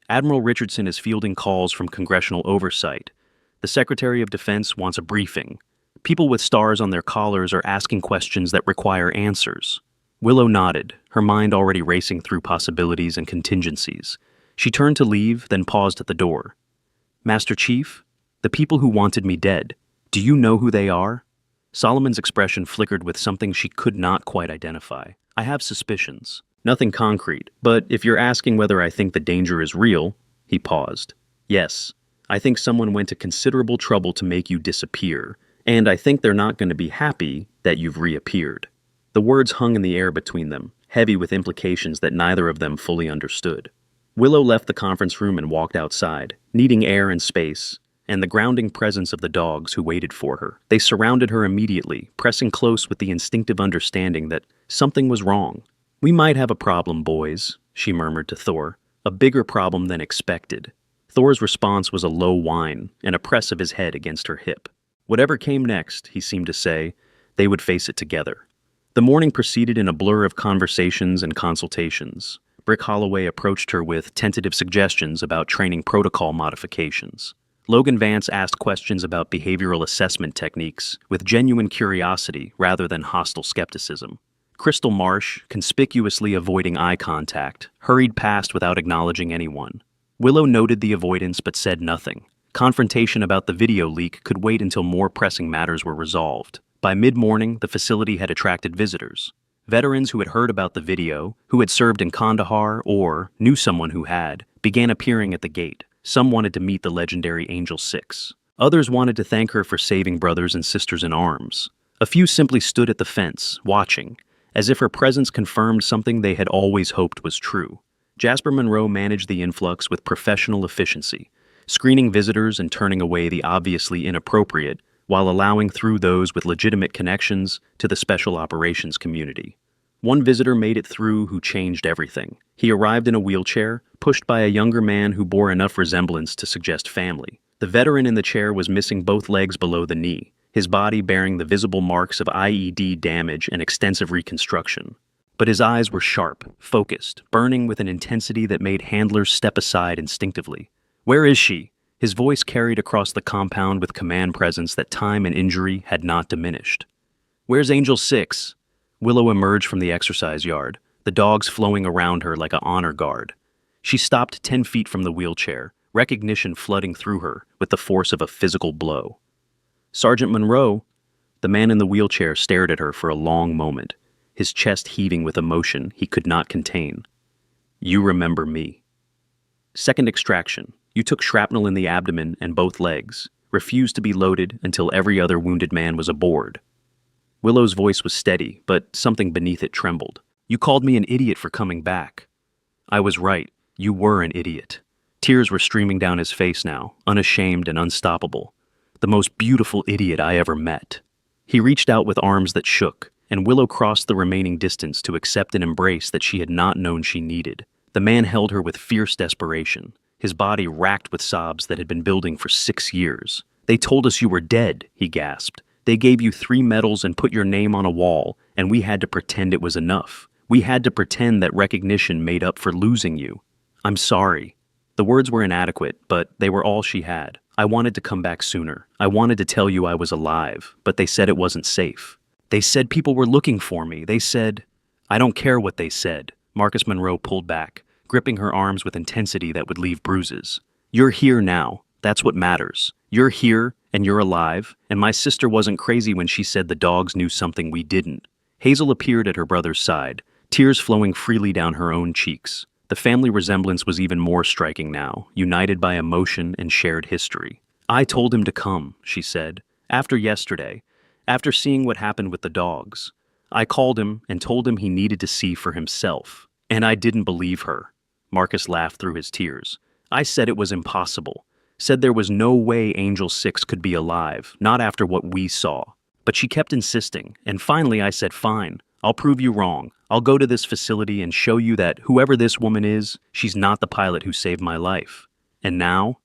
Admiral Richardson is fielding calls from congressional oversight. The Secretary of Defense wants a briefing. People with stars on their collars are asking questions that require answers. Willow nodded, her mind already racing through possibilities and contingencies. She turned to leave, then paused at the door. Master Chief, the people who wanted me dead, do you know who they are? Solomon's expression flickered with something she could not quite identify. I have suspicions. Nothing concrete, but if you're asking whether I think the danger is real, he paused. Yes, I think someone went to considerable trouble to make you disappear, and I think they're not going to be happy that you've reappeared. The words hung in the air between them, heavy with implications that neither of them fully understood. Willow left the conference room and walked outside, needing air and space, and the grounding presence of the dogs who waited for her. They surrounded her immediately, pressing close with the instinctive understanding that something was wrong. We might have a problem, boys, she murmured to Thor, a bigger problem than expected. Thor's response was a low whine and a press of his head against her hip. Whatever came next, he seemed to say, they would face it together. The morning proceeded in a blur of conversations and consultations. Brick Holloway approached her with tentative suggestions about training protocol modifications. Logan Vance asked questions about behavioral assessment techniques with genuine curiosity rather than hostile skepticism. Crystal Marsh, conspicuously avoiding eye contact, hurried past without acknowledging anyone. Willow noted the avoidance but said nothing. Confrontation about the video leak could wait until more pressing matters were resolved. By mid-morning, the facility had attracted visitors. Veterans who had heard about the video, who had served in Kandahar or knew someone who had, began appearing at the gate. Some wanted to meet the legendary Angel 6. Others wanted to thank her for saving brothers and sisters in arms. A few simply stood at the fence, watching, as if her presence confirmed something they had always hoped was true. Jasper Monroe managed the influx with professional efficiency, screening visitors and turning away the obviously inappropriate, while allowing through those with legitimate connections to the special operations community. One visitor made it through who changed everything. He arrived in a wheelchair, pushed by a younger man who bore enough resemblance to suggest family. The veteran in the chair was missing both legs below the knee, his body bearing the visible marks of IED damage and extensive reconstruction. But his eyes were sharp, focused, burning with an intensity that made handlers step aside instinctively. "Where is she?" His voice carried across the compound with command presence that time and injury had not diminished. "Where's Angel 6? Willow emerged from the exercise yard, the dogs flowing around her like an honor guard. She stopped 10 feet from the wheelchair, recognition flooding through her with the force of a physical blow. "Sergeant Monroe." The man in the wheelchair stared at her for a long moment, his chest heaving with emotion he could not contain. "You remember me." Second extraction. You took shrapnel in the abdomen and both legs, refused to be loaded until every other wounded man was aboard. Willow's voice was steady, but something beneath it trembled. "You called me an idiot for coming back." "I was right. You were an idiot." Tears were streaming down his face now, unashamed and unstoppable. "The most beautiful idiot I ever met." He reached out with arms that shook, and Willow crossed the remaining distance to accept an embrace that she had not known she needed. The man held her with fierce desperation, his body racked with sobs that had been building for 6 years. "They told us you were dead," he gasped. "They gave you 3 medals and put your name on a wall, and we had to pretend it was enough. We had to pretend that recognition made up for losing you. I'm sorry." The words were inadequate, but they were all she had. "I wanted to come back sooner. I wanted to tell you I was alive, but they said it wasn't safe. They said people were looking for me. They said—" "I don't care what they said." Marcus Monroe pulled back, gripping her arms with intensity that would leave bruises. "You're here now. That's what matters. You're here, and you're alive, and my sister wasn't crazy when she said the dogs knew something we didn't." Hazel appeared at her brother's side, tears flowing freely down her own cheeks. The family resemblance was even more striking now, united by emotion and shared history. "I told him to come," she said, "after yesterday, after seeing what happened with the dogs. I called him and told him he needed to see for himself. And I didn't believe her." Marcus laughed through his tears. "I said it was impossible. Said there was no way Angel 6 could be alive, not after what we saw. But she kept insisting, and finally I said, fine, I'll prove you wrong. I'll go to this facility and show you that whoever this woman is, she's not the pilot who saved my life. And now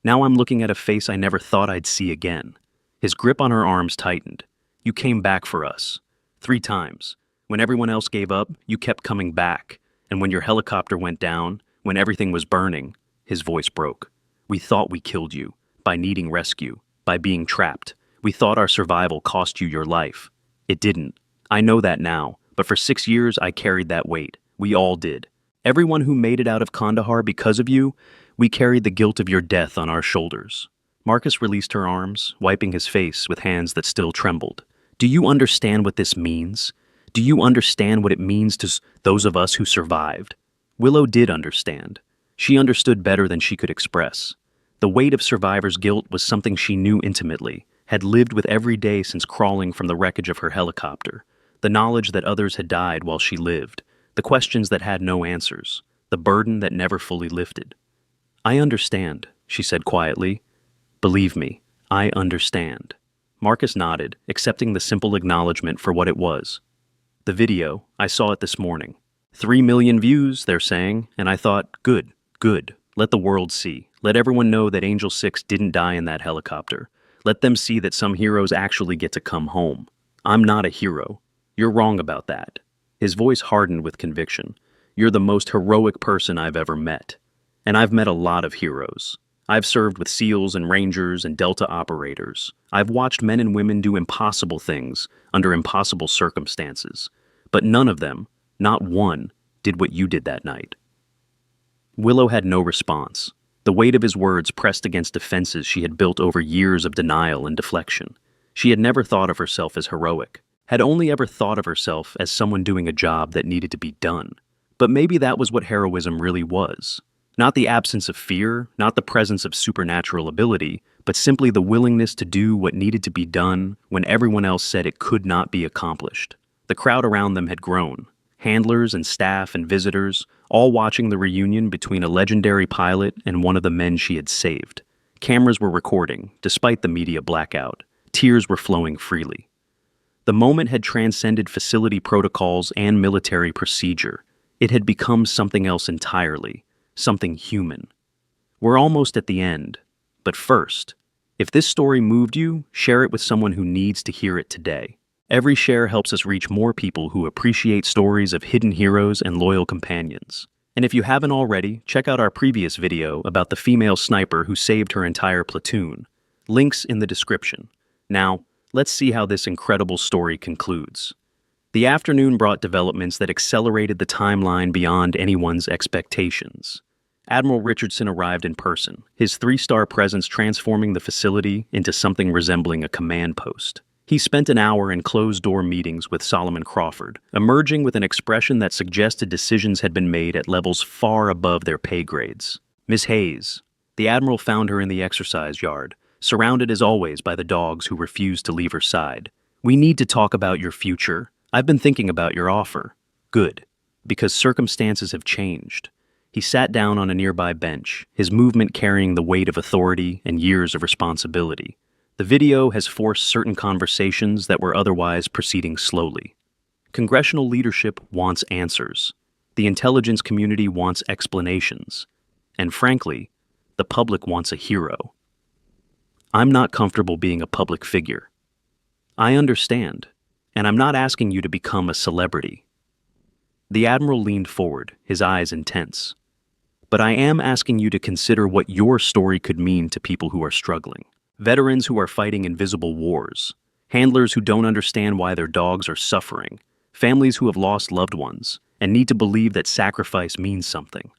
I'm looking at a face I never thought I'd see again." His grip on her arms tightened. "You came back for us. 3 times. When everyone else gave up, you kept coming back. And when your helicopter went down, when everything was burning," his voice broke. "We thought we killed you, by needing rescue, by being trapped. We thought our survival cost you your life. It didn't. I know that now, But for 6 years, I carried that weight. We all did. Everyone who made it out of Kandahar because of you, we carried the guilt of your death on our shoulders. Marcus released her arms, wiping his face with hands that still trembled. Do you understand what this means? Do you understand what it means to those of us who survived? Willow did understand. She understood better than she could express. The weight of survivor's guilt was something she knew intimately, had lived with every day since crawling from the wreckage of her helicopter. The knowledge that others had died while she lived, the questions that had no answers, the burden that never fully lifted. I understand, she said quietly. Believe me, I understand. Marcus nodded, accepting the simple acknowledgement for what it was. The video, I saw it this morning. 3 million views, they're saying, and I thought, good, let the world see. Let everyone know that Angel 6 didn't die in that helicopter. Let them see that some heroes actually get to come home. I'm not a hero. You're wrong about that. His voice hardened with conviction. You're the most heroic person I've ever met. And I've met a lot of heroes. I've served with SEALs and Rangers and Delta operators. I've watched men and women do impossible things under impossible circumstances. But none of them, not one, did what you did that night. Willow had no response. The weight of his words pressed against defenses she had built over years of denial and deflection. She had never thought of herself as heroic, had only ever thought of herself as someone doing a job that needed to be done. But maybe that was what heroism really was. Not the absence of fear, not the presence of supernatural ability, but simply the willingness to do what needed to be done when everyone else said it could not be accomplished. The crowd around them had grown. Handlers and staff and visitors, all watching the reunion between a legendary pilot and one of the men she had saved. Cameras were recording, despite the media blackout. Tears were flowing freely. The moment had transcended facility protocols and military procedure. It had become something else entirely, something human. We're almost at the end, but first, if this story moved you, share it with someone who needs to hear it today. Every share helps us reach more people who appreciate stories of hidden heroes and loyal companions. And if you haven't already, check out our previous video about the female sniper who saved her entire platoon. Links in the description. Now, let's see how this incredible story concludes. The afternoon brought developments that accelerated the timeline beyond anyone's expectations. Admiral Richardson arrived in person, his 3-star presence transforming the facility into something resembling a command post. He spent an hour in closed-door meetings with Solomon Crawford, emerging with an expression that suggested decisions had been made at levels far above their pay grades. Miss Hayes. The Admiral found her in the exercise yard, surrounded as always by the dogs who refused to leave her side. We need to talk about your future. I've been thinking about your offer. Good. Because circumstances have changed. He sat down on a nearby bench, his movement carrying the weight of authority and years of responsibility. The video has forced certain conversations that were otherwise proceeding slowly. Congressional leadership wants answers. The intelligence community wants explanations. And frankly, the public wants a hero. I'm not comfortable being a public figure. I understand, and I'm not asking you to become a celebrity. The Admiral leaned forward, his eyes intense. But I am asking you to consider what your story could mean to people who are struggling. Veterans who are fighting invisible wars, handlers who don't understand why their dogs are suffering, families who have lost loved ones and need to believe that sacrifice means something.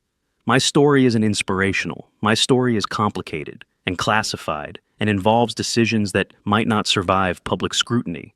My story isn't inspirational. My story is complicated and classified and involves decisions that might not survive public scrutiny.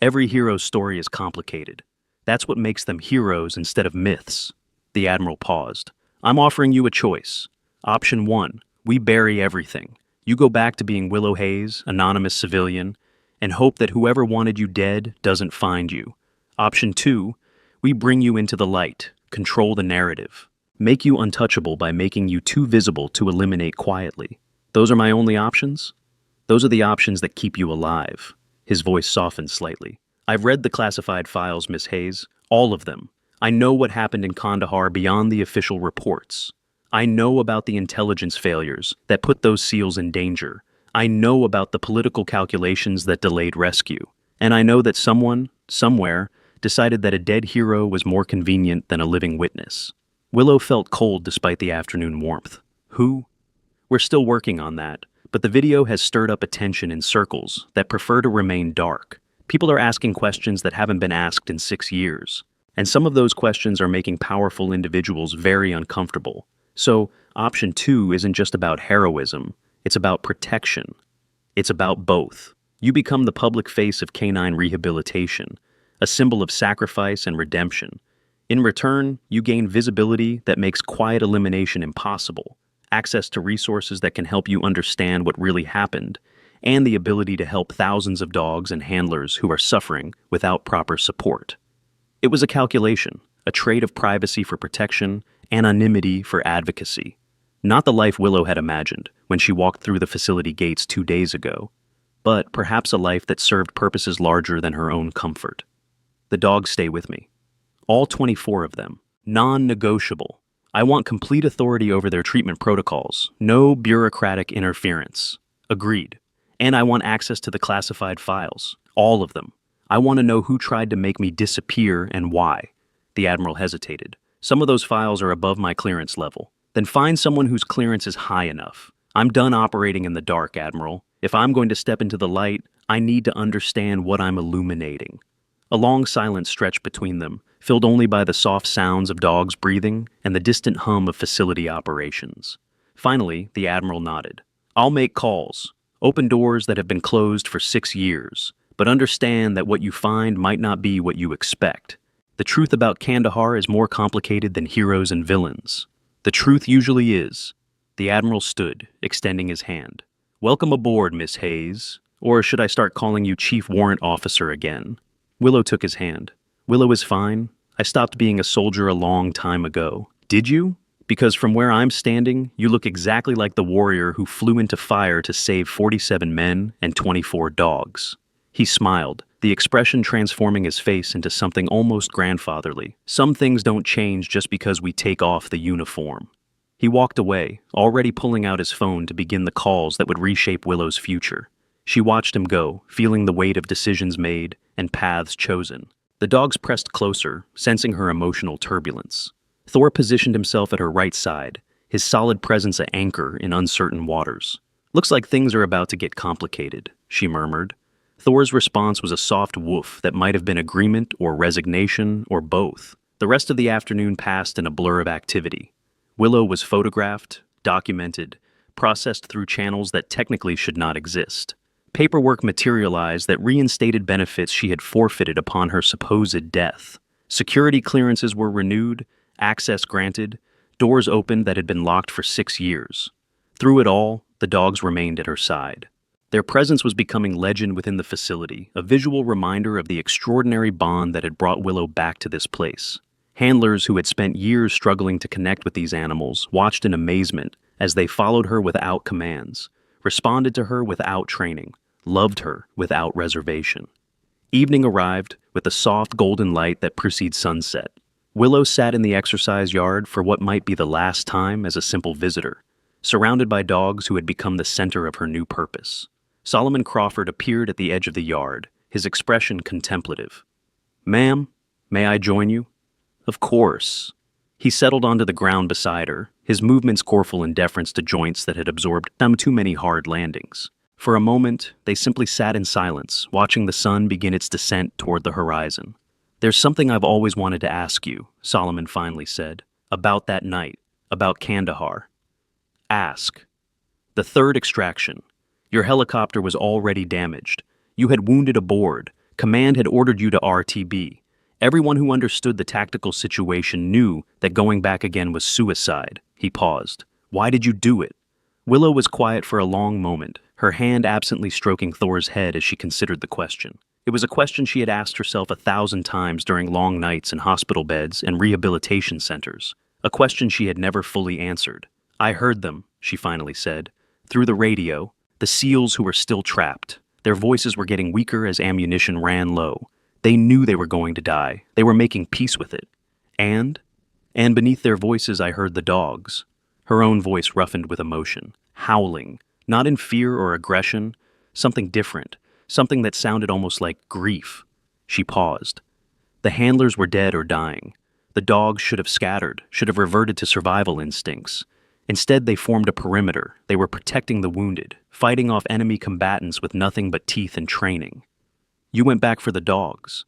Every hero's story is complicated. That's what makes them heroes instead of myths. The Admiral paused. I'm offering you a choice. Option 1, we bury everything. You go back to being Willow Hayes, anonymous civilian, and hope that whoever wanted you dead doesn't find you. Option 2, we bring you into the light, control the narrative, make you untouchable by making you too visible to eliminate quietly. Those are my only options? Those are the options that keep you alive. His voice softened slightly. I've read the classified files, Miss Hayes, all of them. I know what happened in Kandahar beyond the official reports. I know about the intelligence failures that put those SEALs in danger. I know about the political calculations that delayed rescue. And I know that someone, somewhere, decided that a dead hero was more convenient than a living witness. Willow felt cold despite the afternoon warmth. Who? We're still working on that, but the video has stirred up attention in circles that prefer to remain dark. People are asking questions that haven't been asked in 6 years. And some of those questions are making powerful individuals very uncomfortable. So, option two isn't just about heroism, it's about protection. It's about both. You become the public face of canine rehabilitation, a symbol of sacrifice and redemption. In return, you gain visibility that makes quiet elimination impossible, access to resources that can help you understand what really happened, and the ability to help thousands of dogs and handlers who are suffering without proper support. It was a calculation, a trade of privacy for protection, anonymity for advocacy. Not the life Willow had imagined when she walked through the facility gates 2 days ago, but perhaps a life that served purposes larger than her own comfort. The dogs stay with me. All 24 of them. Non-negotiable. I want complete authority over their treatment protocols. No bureaucratic interference. Agreed. And I want access to the classified files. All of them. I want to know who tried to make me disappear and why. The Admiral hesitated. Some of those files are above my clearance level. Then find someone whose clearance is high enough. I'm done operating in the dark, Admiral. If I'm going to step into the light, I need to understand what I'm illuminating. A long silence stretched between them, filled only by the soft sounds of dogs breathing and the distant hum of facility operations. Finally, the Admiral nodded. I'll make calls. Open doors that have been closed for 6 years. But understand that what you find might not be what you expect. The truth about Kandahar is more complicated than heroes and villains. The truth usually is. The Admiral stood, extending his hand. Welcome aboard, Miss Hayes. Or should I start calling you Chief Warrant Officer again? Willow took his hand. Willow is fine. I stopped being a soldier a long time ago. Did you? Because from where I'm standing, you look exactly like the warrior who flew into fire to save 47 men and 24 dogs. He smiled, the expression transforming his face into something almost grandfatherly. Some things don't change just because we take off the uniform. He walked away, already pulling out his phone to begin the calls that would reshape Willow's future. She watched him go, feeling the weight of decisions made and paths chosen. The dogs pressed closer, sensing her emotional turbulence. Thor positioned himself at her right side, his solid presence an anchor in uncertain waters. Looks like things are about to get complicated, she murmured. Thor's response was a soft woof that might have been agreement or resignation or both. The rest of the afternoon passed in a blur of activity. Willow was photographed, documented, processed through channels that technically should not exist. Paperwork materialized that reinstated benefits she had forfeited upon her supposed death. Security clearances were renewed, access granted, doors opened that had been locked for 6 years. Through it all, the dogs remained at her side. Their presence was becoming legend within the facility, a visual reminder of the extraordinary bond that had brought Willow back to this place. Handlers who had spent years struggling to connect with these animals watched in amazement as they followed her without commands, responded to her without training, loved her without reservation. Evening arrived with the soft golden light that precedes sunset. Willow sat in the exercise yard for what might be the last time as a simple visitor, surrounded by dogs who had become the center of her new purpose. Solomon Crawford appeared at the edge of the yard, his expression contemplative. "Ma'am, may I join you?" "Of course." He settled onto the ground beside her, his movements careful in deference to joints that had absorbed too many hard landings. For a moment, they simply sat in silence, watching the sun begin its descent toward the horizon. "There's something I've always wanted to ask you," Solomon finally said, "about that night, about Kandahar." "Ask." "The third extraction. Your helicopter was already damaged. You had wounded aboard. Command had ordered you to RTB. Everyone who understood the tactical situation knew that going back again was suicide." He paused. "Why did you do it?" Willow was quiet for a long moment, her hand absently stroking Thor's head as she considered the question. It was a question she had asked herself 1,000 times during long nights in hospital beds and rehabilitation centers. A question she had never fully answered. "I heard them," she finally said. "Through the radio. The SEALs who were still trapped. Their voices were getting weaker as ammunition ran low. They knew they were going to die. They were making peace with it. And beneath their voices I heard the dogs." Her own voice roughened with emotion, howling, not in fear or aggression, something different, something that sounded almost like grief. She paused. The handlers were dead or dying. The dogs should have scattered, should have reverted to survival instincts. Instead, they formed a perimeter. They were protecting the wounded, fighting off enemy combatants with nothing but teeth and training. You went back for the dogs.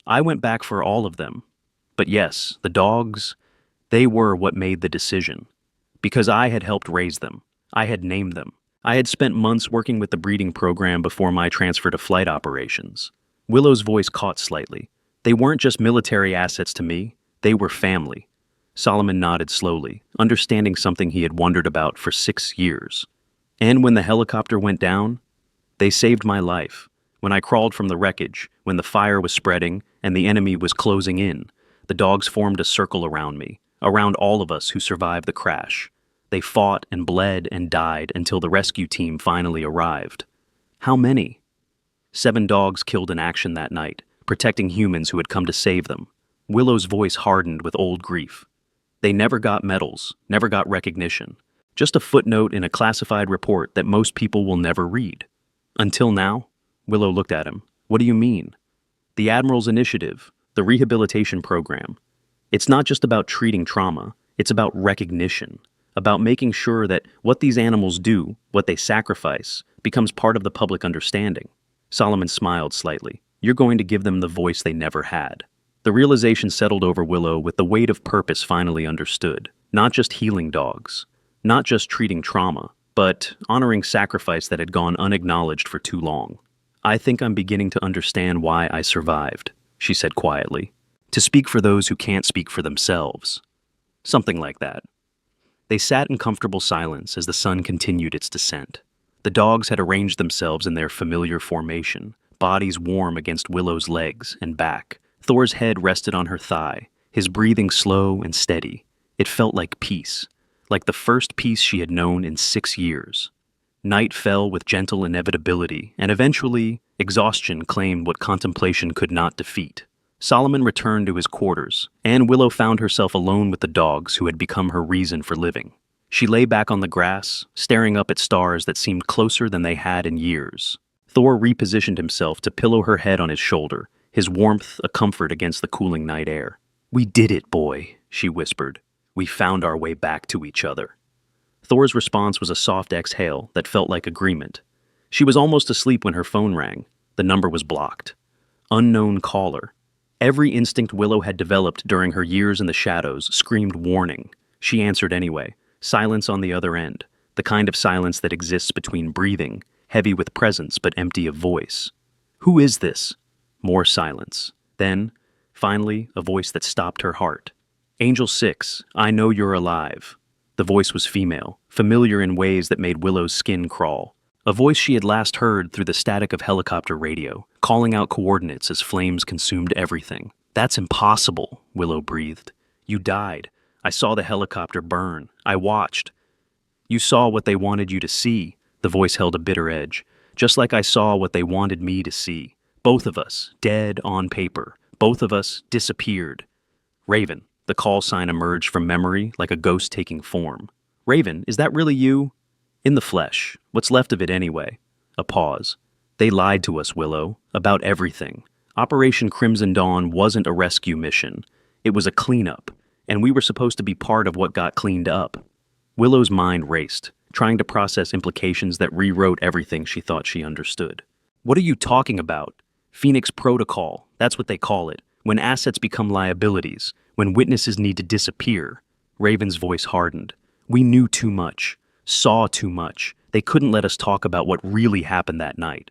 I went back for all of them. But yes, the dogs, they were what made the decision. Because I had helped raise them. I had named them. I had spent months working with the breeding program before my transfer to flight operations. Willow's voice caught slightly. They weren't just military assets to me, they were family. Solomon nodded slowly, understanding something he had wondered about for 6 years. And when the helicopter went down, they saved my life. When I crawled from the wreckage, when the fire was spreading and the enemy was closing in, the dogs formed a circle around me, around all of us who survived the crash. They fought and bled and died until the rescue team finally arrived. How many? 7 dogs killed in action that night, protecting humans who had come to save them. Willow's voice hardened with old grief. They never got medals, never got recognition. Just a footnote in a classified report that most people will never read. Until now? Willow looked at him. What do you mean? The Admiral's initiative, the rehabilitation program. It's not just about treating trauma, it's about recognition, about making sure that what these animals do, what they sacrifice, becomes part of the public understanding. Solomon smiled slightly. You're going to give them the voice they never had. The realization settled over Willow with the weight of purpose finally understood. Not just healing dogs, not just treating trauma, but honoring sacrifice that had gone unacknowledged for too long. I think I'm beginning to understand why I survived, she said quietly. To speak for those who can't speak for themselves. Something like that. They sat in comfortable silence as the sun continued its descent. The dogs had arranged themselves in their familiar formation, bodies warm against Willow's legs and back. Thor's head rested on her thigh, his breathing slow and steady. It felt like peace, like the first peace she had known in 6 years. Night fell with gentle inevitability, and eventually, exhaustion claimed what contemplation could not defeat. Solomon returned to his quarters, and Willow found herself alone with the dogs who had become her reason for living. She lay back on the grass, staring up at stars that seemed closer than they had in years. Thor repositioned himself to pillow her head on his shoulder, his warmth a comfort against the cooling night air. "We did it, boy," she whispered. "We found our way back to each other." Thor's response was a soft exhale that felt like agreement. She was almost asleep when her phone rang. The number was blocked. Unknown caller. Every instinct Willow had developed during her years in the shadows screamed warning. She answered anyway. Silence on the other end, the kind of silence that exists between breathing, heavy with presence but empty of voice. "Who is this?" More silence. Then, finally, a voice that stopped her heart. "Angel 6, I know you're alive." The voice was female, familiar in ways that made Willow's skin crawl. A voice she had last heard through the static of helicopter radio, calling out coordinates as flames consumed everything. "That's impossible," Willow breathed. "You died. I saw the helicopter burn. I watched." "You saw what they wanted you to see," the voice held a bitter edge. "Just like I saw what they wanted me to see. Both of us, dead on paper. Both of us disappeared." "Raven," the call sign emerged from memory like a ghost taking form. "Raven, is that really you?" "In the flesh. What's left of it anyway." A pause. "They lied to us, Willow, about everything. Operation Crimson Dawn wasn't a rescue mission. It was a cleanup, and we were supposed to be part of what got cleaned up." Willow's mind raced, trying to process implications that rewrote everything she thought she understood. "What are you talking about? Phoenix Protocol, that's what they call it. When assets become liabilities, when witnesses need to disappear." Raven's voice hardened. "We knew too much, saw too much. They couldn't let us talk about what really happened that night."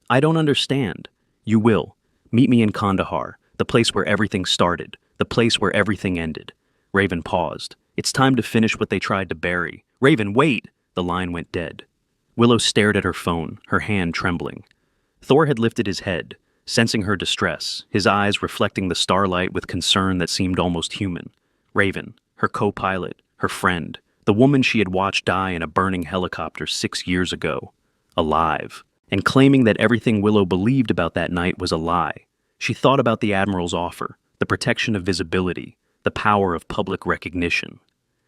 "I don't understand." "You will. Meet me in Kandahar, the place where everything started, the place where everything ended." Raven paused. "It's time to finish what they tried to bury." "Raven, wait!" The line went dead. Willow stared at her phone, her hand trembling. Thor had lifted his head, sensing her distress, his eyes reflecting the starlight with concern that seemed almost human. Raven, her co-pilot, her friend, the woman she had watched die in a burning helicopter 6 years ago. Alive. And claiming that everything Willow believed about that night was a lie. She thought about the Admiral's offer, the protection of visibility, the power of public recognition.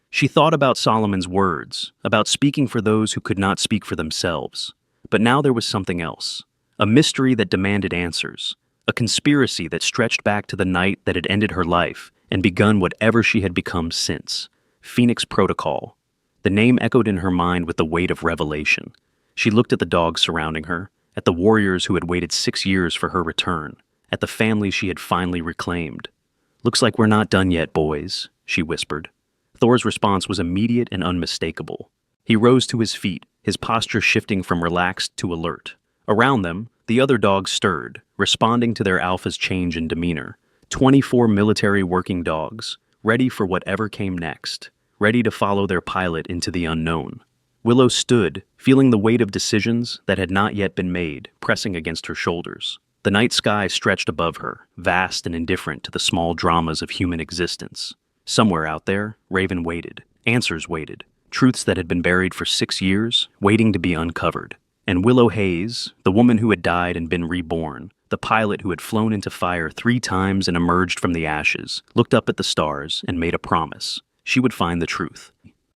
She thought about Solomon's words, about speaking for those who could not speak for themselves. But now there was something else. A mystery that demanded answers. A conspiracy that stretched back to the night that had ended her life and begun whatever she had become since. Phoenix Protocol. The name echoed in her mind with the weight of revelation. She looked at the dogs surrounding her, at the warriors who had waited 6 years for her return, at the family she had finally reclaimed. "Looks like we're not done yet, boys," she whispered. Thor's response was immediate and unmistakable. He rose to his feet, his posture shifting from relaxed to alert. Around them, the other dogs stirred, responding to their alpha's change in demeanor. 24 military working dogs, ready for whatever came next, ready to follow their pilot into the unknown. Willow stood, feeling the weight of decisions that had not yet been made, pressing against her shoulders. The night sky stretched above her, vast and indifferent to the small dramas of human existence. Somewhere out there, Raven waited. Answers waited. Truths that had been buried for 6 years, waiting to be uncovered. And Willow Hayes, the woman who had died and been reborn, the pilot who had flown into fire 3 times and emerged from the ashes, looked up at the stars and made a promise. She would find the truth.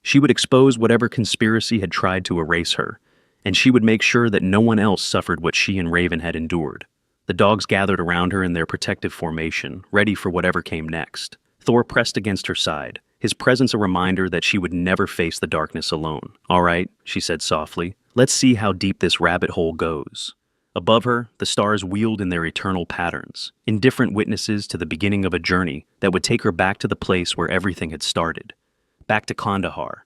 She would expose whatever conspiracy had tried to erase her, and she would make sure that no one else suffered what she and Raven had endured. The dogs gathered around her in their protective formation, ready for whatever came next. Thor pressed against her side, his presence a reminder that she would never face the darkness alone. "All right," she said softly, "let's see how deep this rabbit hole goes." Above her, the stars wheeled in their eternal patterns, indifferent witnesses to the beginning of a journey that would take her back to the place where everything had started. Back to Kandahar,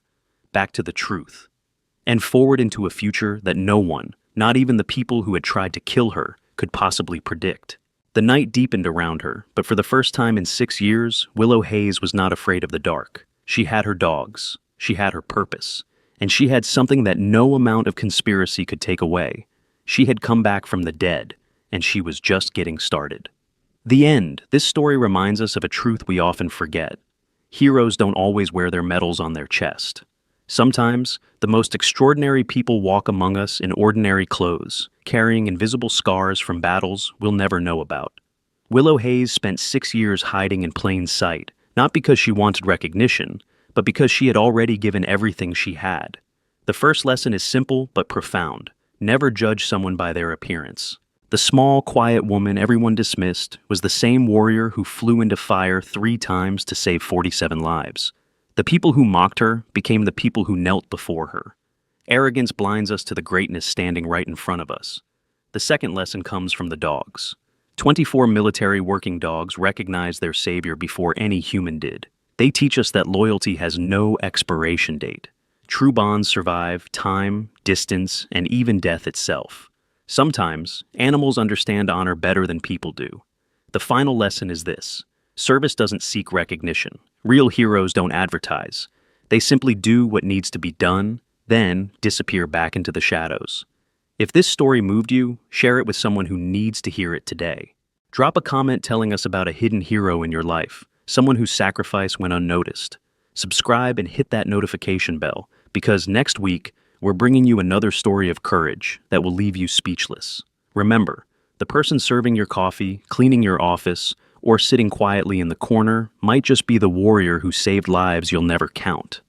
back to the truth, and forward into a future that no one, not even the people who had tried to kill her, could possibly predict. The night deepened around her, but for the first time in 6 years, Willow Hayes was not afraid of the dark. She had her dogs, she had her purpose, and she had something that no amount of conspiracy could take away. She had come back from the dead, and she was just getting started. The end. This story reminds us of a truth we often forget. Heroes don't always wear their medals on their chest. Sometimes, the most extraordinary people walk among us in ordinary clothes, carrying invisible scars from battles we'll never know about. Willow Hayes spent 6 years hiding in plain sight, not because she wanted recognition, but because she had already given everything she had. The first lesson is simple but profound. Never judge someone by their appearance. The small, quiet woman everyone dismissed was the same warrior who flew into fire 3 times to save 47 lives. The people who mocked her became the people who knelt before her. Arrogance blinds us to the greatness standing right in front of us. The second lesson comes from the dogs. 24 military working dogs recognized their savior before any human did. They teach us that loyalty has no expiration date. True bonds survive time, distance, and even death itself. Sometimes, animals understand honor better than people do. The final lesson is this: service doesn't seek recognition. Real heroes don't advertise. They simply do what needs to be done, then disappear back into the shadows. If this story moved you, share it with someone who needs to hear it today. Drop a comment telling us about a hidden hero in your life, someone whose sacrifice went unnoticed. Subscribe and hit that notification bell, because next week, we're bringing you another story of courage that will leave you speechless. Remember, the person serving your coffee, cleaning your office, or sitting quietly in the corner might just be the warrior who saved lives you'll never count.